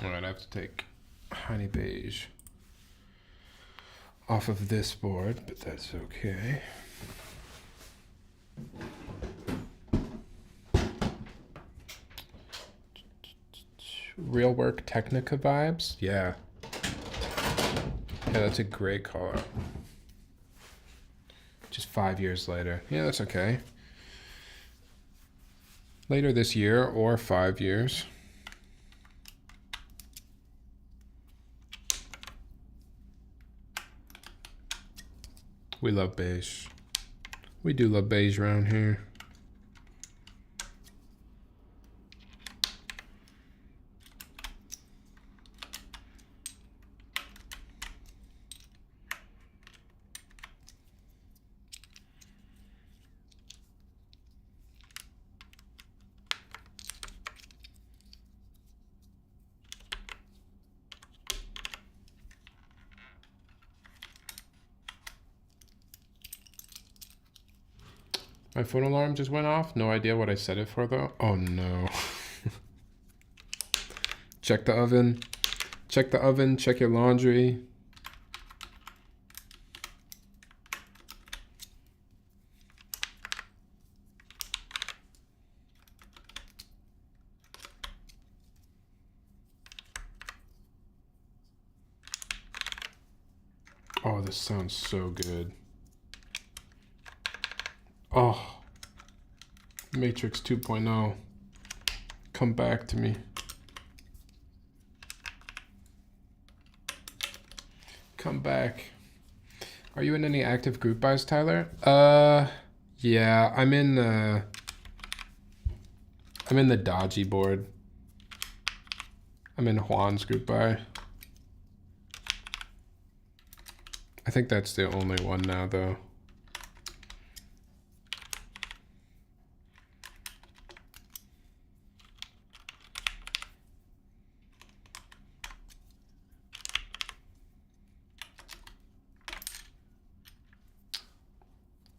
All right, I have to take honey beige off of this board, but that's okay. Real Work Technica vibes? Yeah. Yeah, that's a great call out. Just 5 years later. Yeah, that's okay. Later this year or 5 years. We love beige. We do love beige around here. My phone alarm just went off. No idea what I set it for though. Oh no. Check the oven. Check the oven. Check your laundry. Oh, this sounds so good. Oh, Matrix 2.0, come back to me. Come back. Are you in any active group buys, Tyler? Yeah, I'm in the dodgy board. I'm in Juan's group buy. I think that's the only one now, though.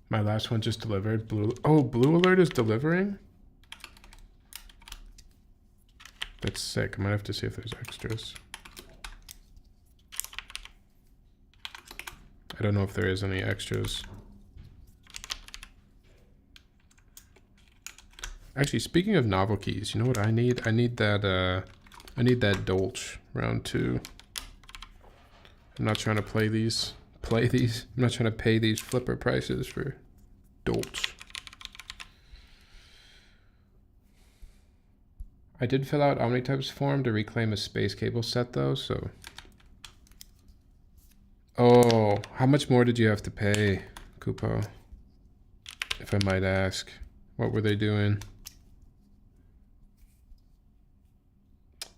My last one just delivered. Blue. Oh, Blue Alert is delivering? That's sick. I might have to see if there's extras. I don't know if there is any extras. Actually, speaking of novel keys, you know what I need? I need that Dolce round 2. I'm not trying to play these. I'm not trying to pay these flipper prices for Dolce. I did fill out Omnitype's form to reclaim a space cable set though, so. Oh, how much more did you have to pay, Kupo? If I might ask. What were they doing?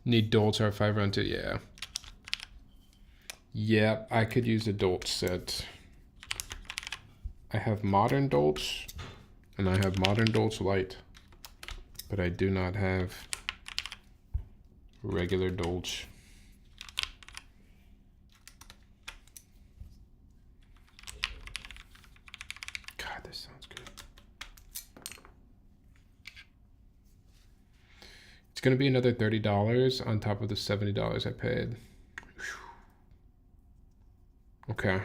Need Dolce R5 round 2, yeah. Yep, I could use a Dolce set. I have modern Dolce, and I have modern Dolce Light, but I do not have regular Dolce. God, this sounds good. It's gonna be another $30 on top of the $70 I paid. Okay.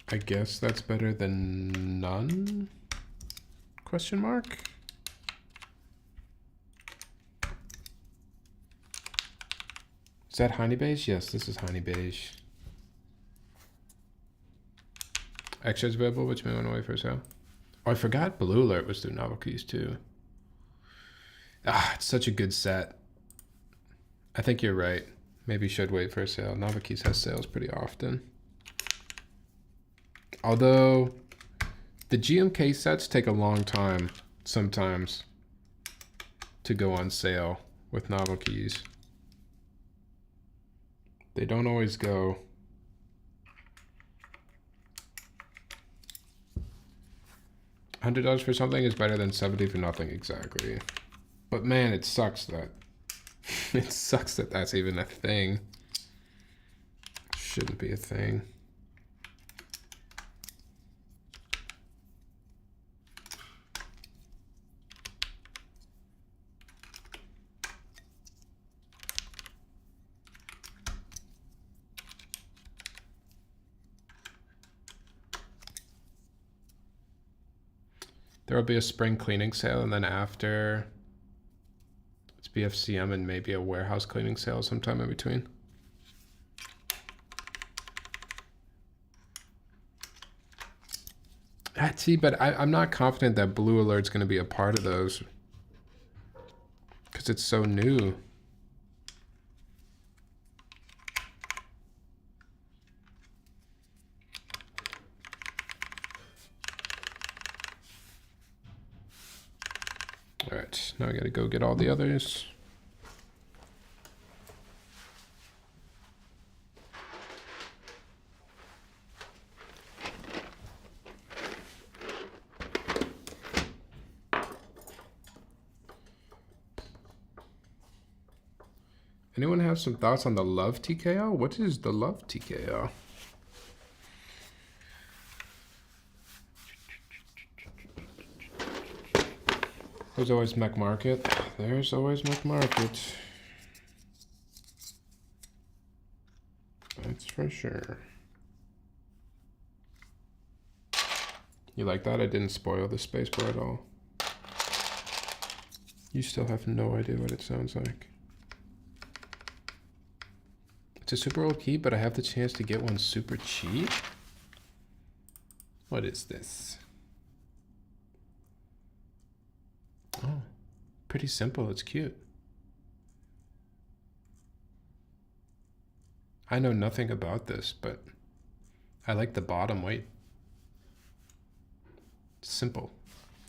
I guess that's better than none? Question mark? Is that Honey Beige? Yes, this is Honey Beige. Extras available, which may want to wait for sale. Oh, I forgot Blue Alert was through Novel Keys too. Ah, it's such a good set. I think you're right. Maybe should wait for a sale. Novel Keys has sales pretty often. Although the GMK sets take a long time sometimes to go on sale with Novel Keys. They don't always go. $100 for something is better than 70 for nothing, exactly. But man, it sucks that that's even a thing. Shouldn't be a thing. There will be a spring cleaning sale, and then after it's BFCM and maybe a warehouse cleaning sale sometime in between. See, but I'm not confident that Blue Alert's going to be a part of those because it's so new. All right, now I got to go get all the others. Anyone have some thoughts on the Love TKO? What is the Love TKO? There's always Mech Market. There's always Mech Market. That's for sure. You like that? I didn't spoil the spacebar at all. You still have no idea what it sounds like. It's a super old key, but I have the chance to get one super cheap? What is this? Oh, pretty simple. It's cute. I know nothing about this, but I like the bottom weight. Simple.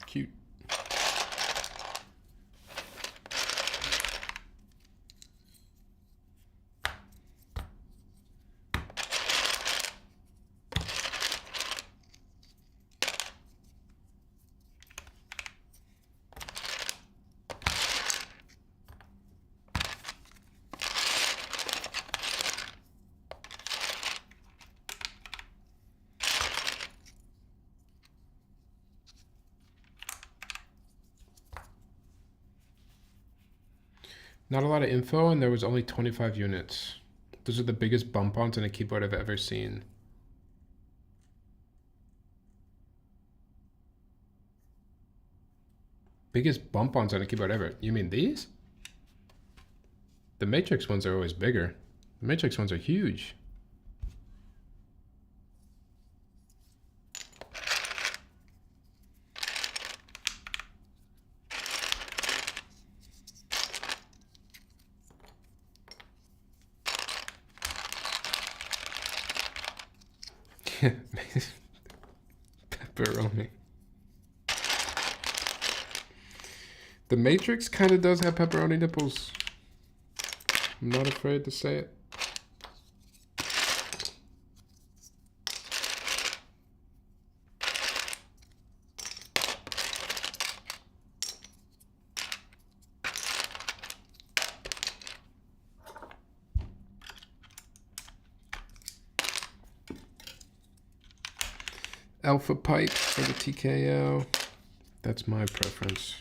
Cute. Not a lot of info, and there was only 25 units. Those are the biggest bump-ons on a keyboard I've ever seen. Biggest bump-ons on a keyboard ever. You mean these? The Matrix ones are always bigger. The Matrix ones are huge. Pepperoni. The Matrix kind of does have pepperoni nipples. I'm not afraid to say it. Alpha pipe for the TKO. That's my preference.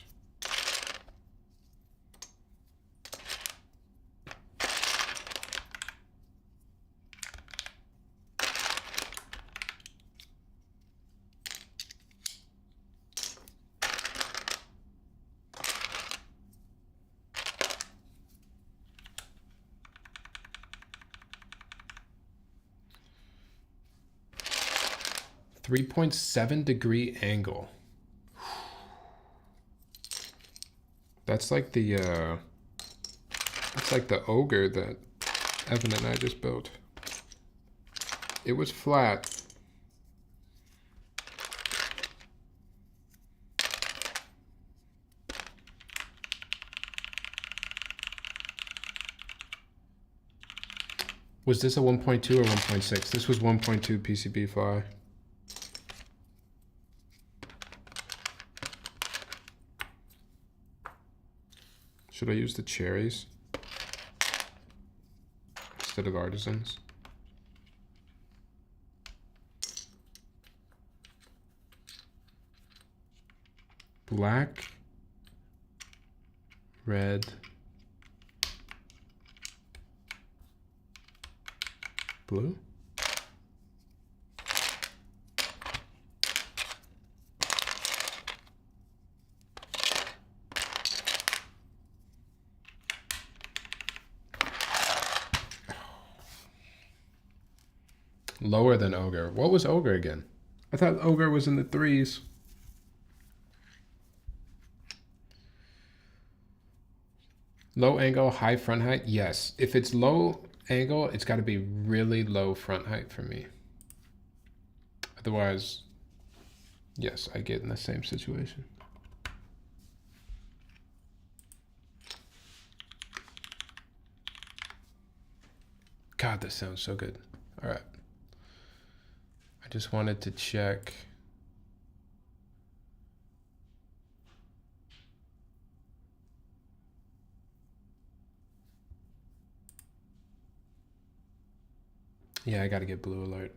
.7 degree angle. That's like the ogre that Evan and I just built. It was flat. Was this a 1.2 or 1.6? This was 1.2 PCB fly. Should I use the cherries instead of artisans? Black, red, blue. Lower than ogre. What was ogre again? I thought ogre was in the 3s. Low angle, high front height? Yes. If it's low angle, it's got to be really low front height for me. Otherwise, yes, I get in the same situation. God, this sounds so good. All right. I just wanted to check. Yeah, I got to get blue alert.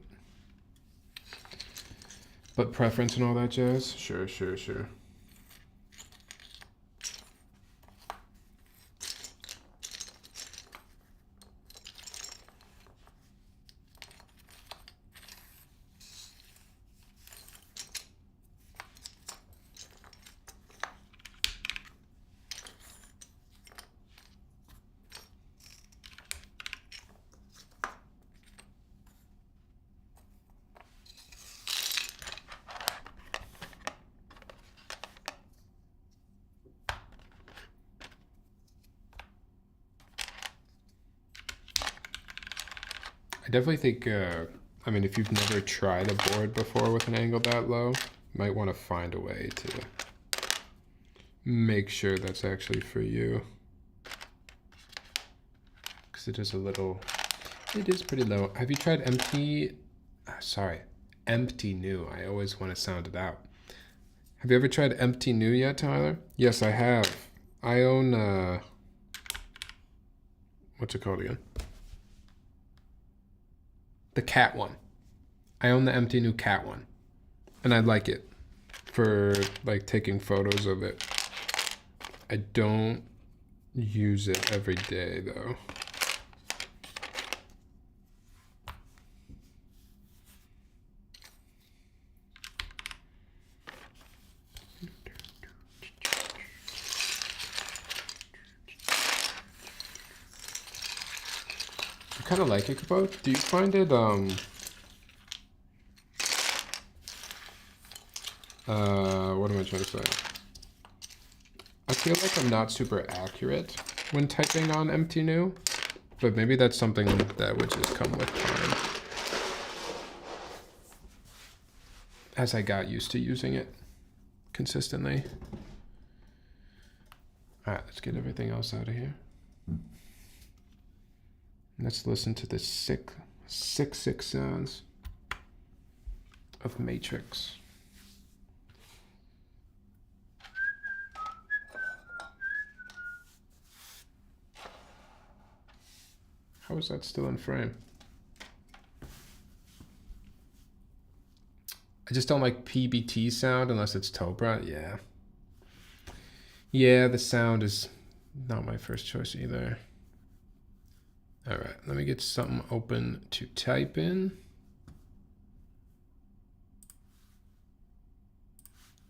But preference and all that jazz? Sure, sure, sure. I definitely think, I mean, if you've never tried a board before with an angle that low, you might want to find a way to make sure that's actually for you. Because it is a little, it is pretty low. Have you tried empty new? I always want to sound it out. Have you ever tried empty new yet, Tyler? Yes, I have. I own, what's it called again? The cat one. I own the empty new cat one. And I like it for like taking photos of it. I don't use it every day though. I kind of like it, both. Do you find it what am I trying to say? I feel like I'm not super accurate when typing on empty new, but maybe that's something that would just come with time as I got used to using it consistently. All right, let's get everything else out of here. Let's listen to the six sounds of Matrix. How is that still in frame? I just don't like PBT sound unless it's Tobra. Yeah. Yeah, the sound is not my first choice either. All right, let me get something open to type in.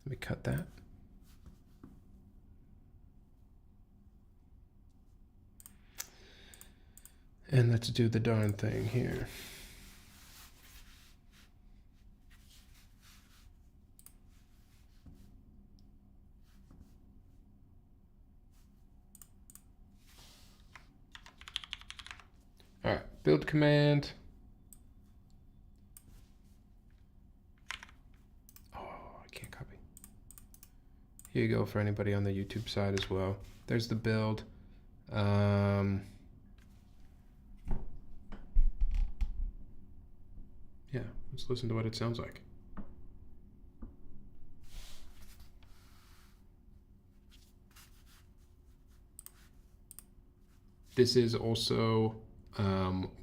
Let me cut that. And let's do the darn thing here. All right, build command. Oh, I can't copy. Here you go for anybody on the YouTube side as well. There's the build. Yeah, let's listen to what it sounds like. This is also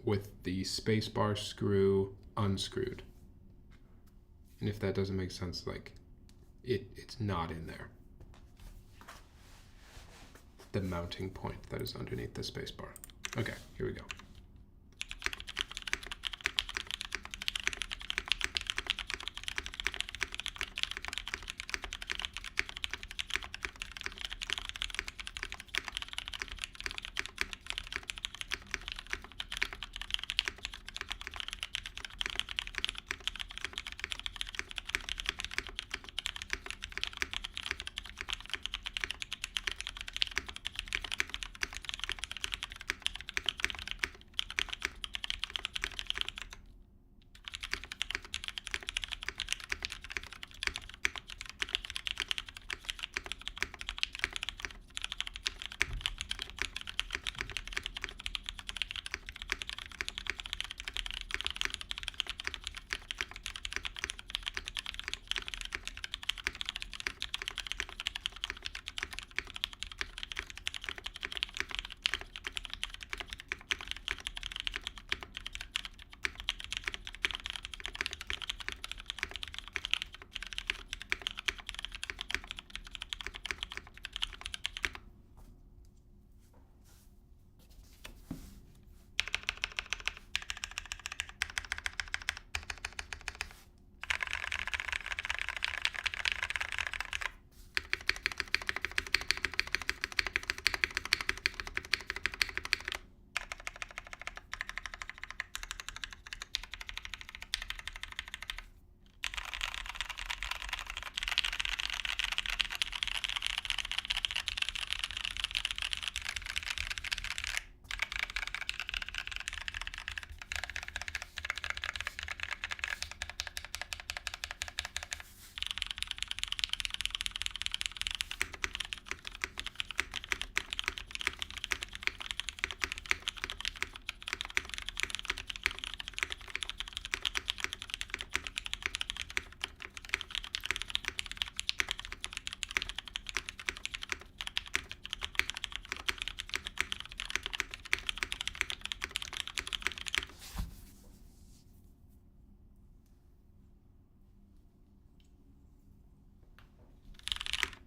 with the spacebar screw unscrewed. And if that doesn't make sense, like it's not in there. The mounting point that is underneath the spacebar. Okay, here we go.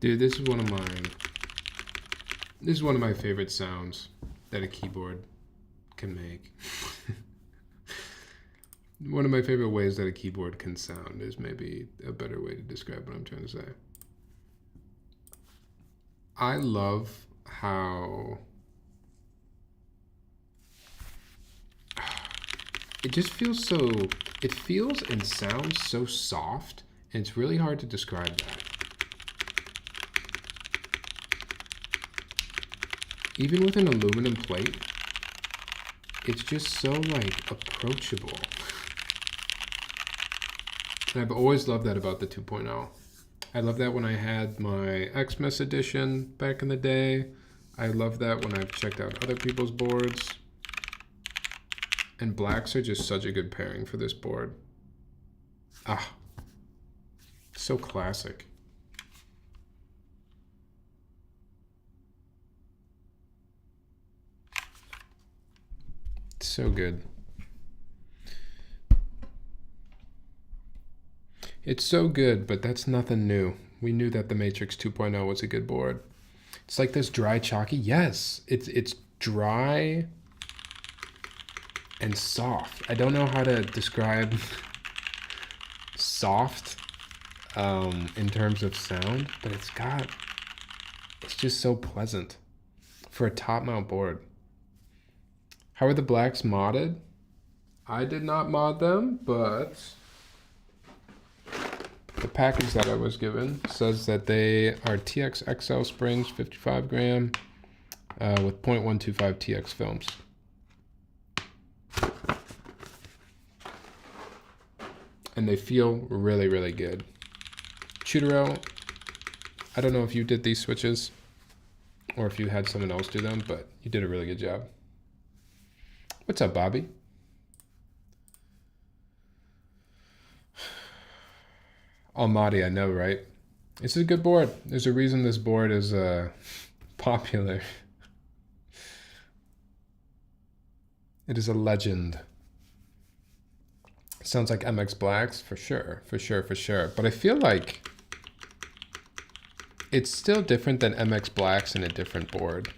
Dude, this is one of mine. This is one of my favorite sounds that a keyboard can make. One of my favorite ways that a keyboard can sound is maybe a better way to describe what I'm trying to say. I love how it just feels so, it feels and sounds so soft, and it's really hard to describe that. Even with an aluminum plate, it's just so like approachable. And I've always loved that about the 2.0. I love that when I had my Xmas edition back in the day. I love that when I've checked out other people's boards. And blacks are just such a good pairing for this board. Ah, so classic. So good. It's so good, but that's nothing new. We knew that the Matrix 2.0 was a good board. It's like this dry chalky. Yes, it's dry and soft. I don't know how to describe soft in terms of sound, but it's just so pleasant for a top mount board. How are the blacks modded? I did not mod them, but the package that I was given says that they are TX XL springs, 55 gram, with 0.125 TX films. And they feel really, really good. Chutero, I don't know if you did these switches or if you had someone else do them, but you did a really good job. What's up, Bobby? Almaty, I know, right? It's a good board. There's a reason this board is popular. It is a legend. Sounds like MX Blacks, for sure, for sure, for sure. But I feel like it's still different than MX Blacks in a different board.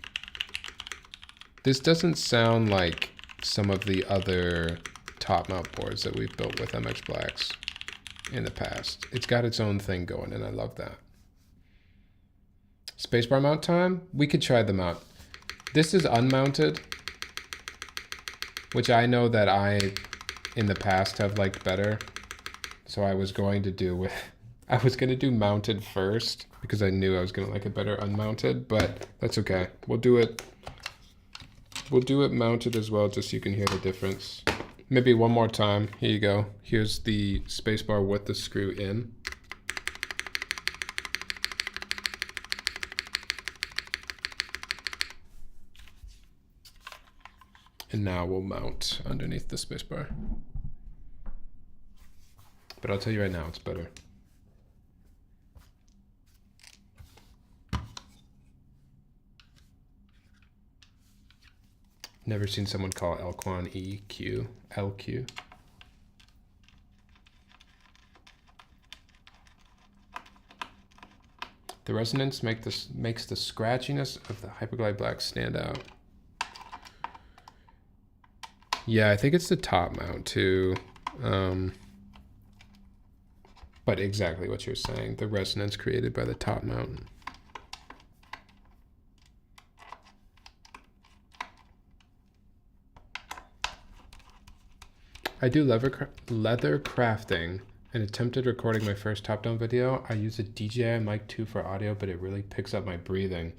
This doesn't sound like some of the other top mount boards that we've built with MX Blacks in the past. It's got its own thing going, and I love that. Spacebar mount time? We could try them out. This is unmounted, which I know that I, in the past, have liked better. So I was going to do mounted first because I knew I was gonna like it better unmounted, but that's okay. We'll do it mounted as well, just so you can hear the difference. Maybe one more time. Here you go. Here's the spacebar with the screw in. And now we'll mount underneath the spacebar. But I'll tell you right now, it's better. Never seen someone call Elquan EQ, LQ. The resonance makes the scratchiness of the Hyperglide Black stand out. Yeah, I think it's the top mount too. But exactly what you're saying, the resonance created by the top mount. I do leather crafting and attempted recording my first top-down video. I use a DJI Mic 2 for audio, but it really picks up my breathing.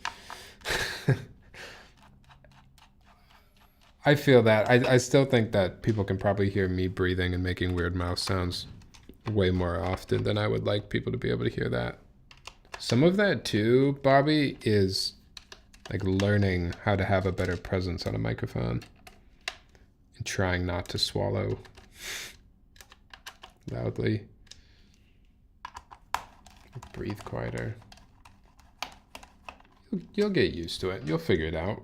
I feel that. I still think that people can probably hear me breathing and making weird mouth sounds way more often than I would like people to be able to hear that. Some of that too, Bobby, is like learning how to have a better presence on a microphone and trying not to swallow loudly. Breathe quieter. You'll get used to it. You'll figure it out.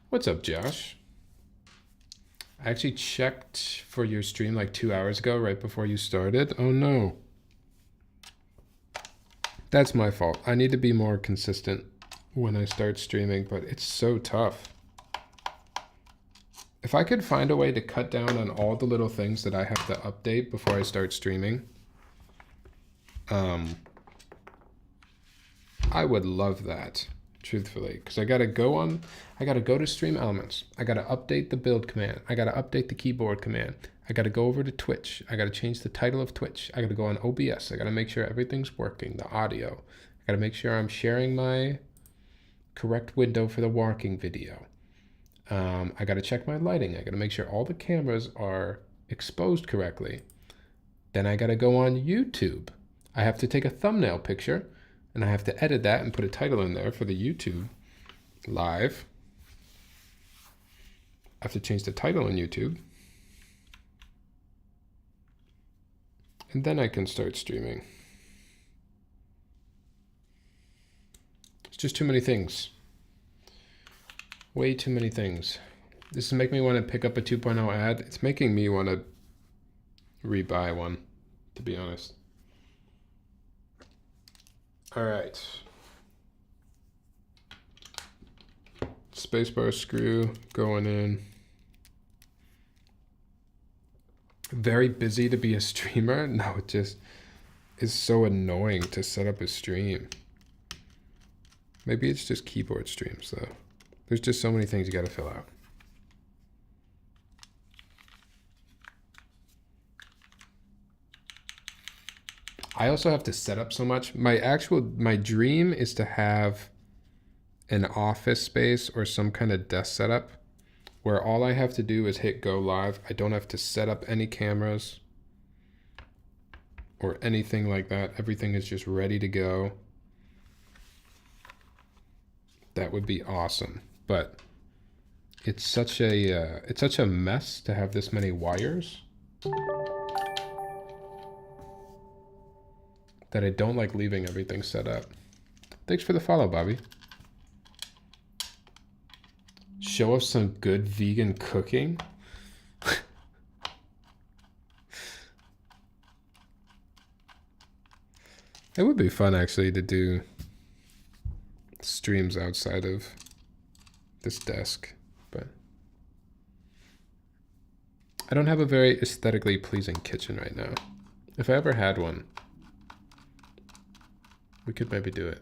What's up, Josh? I actually checked for your stream like 2 hours ago, right before you started. Oh no. That's my fault. I need to be more consistent when I start streaming, but it's so tough. If I could find a way to cut down on all the little things that I have to update before I start streaming, I would love that, truthfully, because I gotta go to Stream Elements. I gotta update the build command. I gotta update the keyboard command. I gotta go over to Twitch. I gotta change the title of Twitch. I gotta go on OBS. I gotta make sure everything's working, the audio. I gotta make sure I'm sharing my correct window for the walking video. I gotta check my lighting. I gotta make sure all the cameras are exposed correctly. Then I gotta go on YouTube. I have to take a thumbnail picture and I have to edit that and put a title in there for the YouTube live. I have to change the title on YouTube. And then I can start streaming. It's just too many things. Way too many things. This is making me want to pick up a 2.0 ad. It's making me want to rebuy one, to be honest. All right. Spacebar screw going in. Very busy to be a streamer? No, it just is so annoying to set up a stream. Maybe it's just keyboard streams though. There's just so many things you gotta fill out. I also have to set up so much. My dream is to have an office space or some kind of desk setup where all I have to do is hit go live. I don't have to set up any cameras or anything like that. Everything is just ready to go. That would be awesome. But it's such a mess to have this many wires that I don't like leaving everything set up. Thanks for the follow, Bobby. Show us some good vegan cooking. It would be fun actually to do streams outside of this desk, but I don't have a very aesthetically pleasing kitchen right now. If I ever had one, we could maybe do it.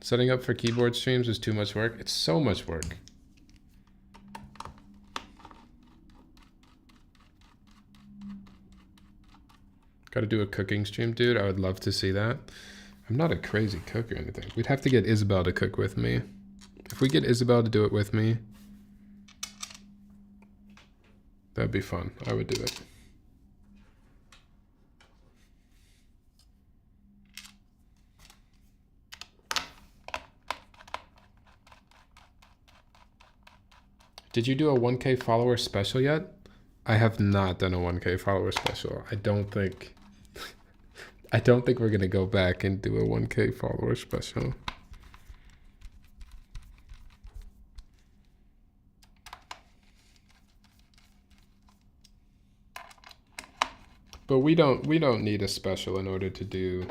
Setting up for keyboard streams is too much work. It's so much work. Got to do a cooking stream, dude. I would love to see that. I'm not a crazy cook or anything. We'd have to get Isabel to cook with me. If we get Isabel to do it with me, that'd be fun. I would do it. Did you do a 1K follower special yet? I have not done a 1K follower special. I don't think we're gonna go back and do a 1K follower special. But we don't need a special in order to do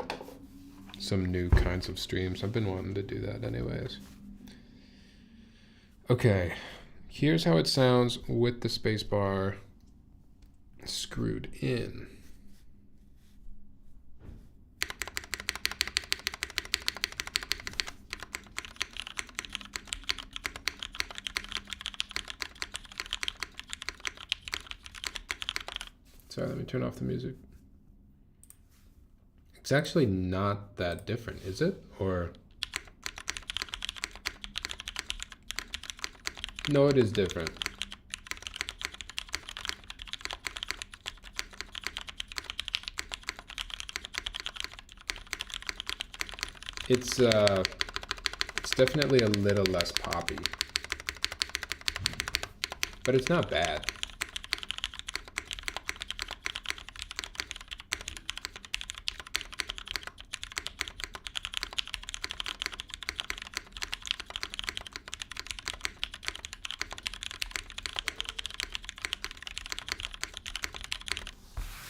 some new kinds of streams. I've been wanting to do that anyways. Okay. Here's how it sounds with the spacebar screwed in. Sorry, let me turn off the music. It's actually not that different, is it? Or... No, it is different. It's definitely a little less poppy, but it's not bad.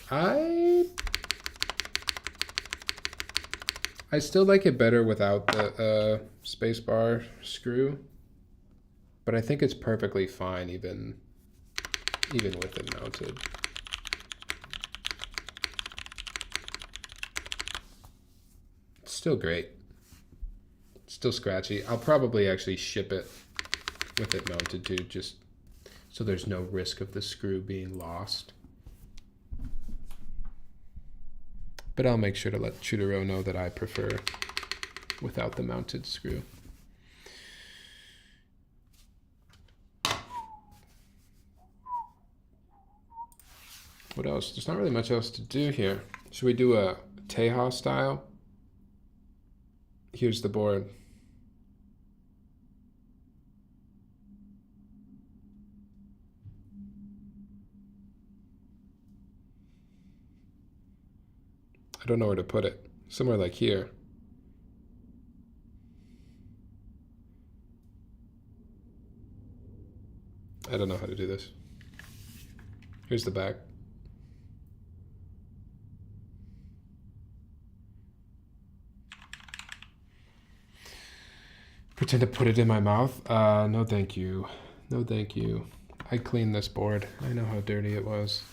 I still like it better without the spacebar screw, but I think it's perfectly fine even with it mounted. It's still great. It's still scratchy. I'll probably actually ship it with it mounted too, just so there's no risk of the screw being lost. But I'll make sure to let Chudero know that I prefer without the mounted screw. What else? There's not really much else to do here. Should we do a Teja style? Here's the board. I don't know where to put it. Somewhere like here. I don't know how to do this. Here's the back. Pretend to put it in my mouth? No thank you. No thank you. I cleaned this board. I know how dirty it was.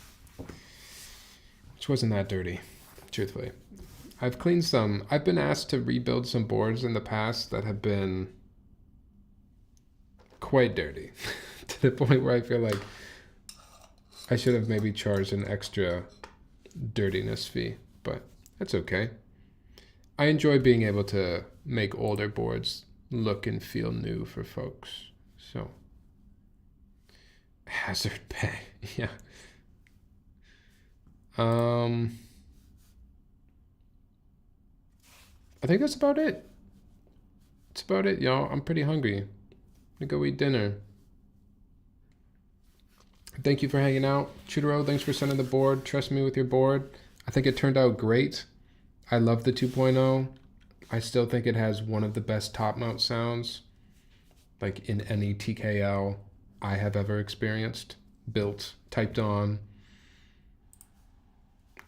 Which wasn't that dirty, truthfully. I've cleaned some. I've been asked to rebuild some boards in the past that have been quite dirty. To the point where I feel like I should have maybe charged an extra dirtiness fee, but that's okay. I enjoy being able to make older boards look and feel new for folks. So, hazard pay, yeah. I think that's about it. That's about it, y'all. I'm pretty hungry. I'm gonna go eat dinner. Thank you for hanging out. Chudero, thanks for sending the board. Trust me with your board. I think it turned out great. I love the 2.0. I still think it has one of the best top mount sounds, like in any TKL I have ever experienced, built, typed on,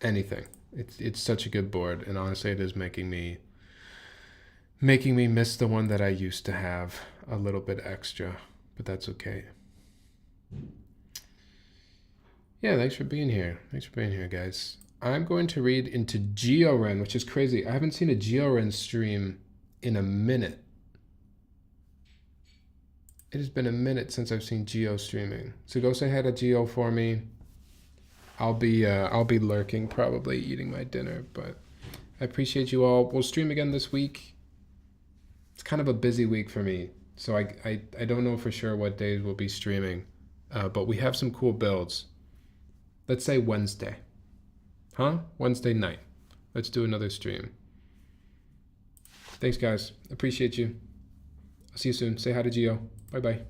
anything. It's such a good board, and honestly, it is making me miss the one that I used to have a little bit extra, but that's okay. Yeah, thanks for being here. Thanks for being here, guys. I'm going to read into GeoRen, which is crazy. I haven't seen a GeoRen stream in a minute. It has been a minute since I've seen Geo streaming. So go say hi to Geo for me. I'll be lurking, probably eating my dinner, but I appreciate you all. We'll stream again this week. It's kind of a busy week for me, so I don't know for sure what days we'll be streaming, but we have some cool builds. Let's say Wednesday. Huh? Wednesday night. Let's do another stream. Thanks, guys. Appreciate you. I'll see you soon. Say hi to Gio. Bye-bye.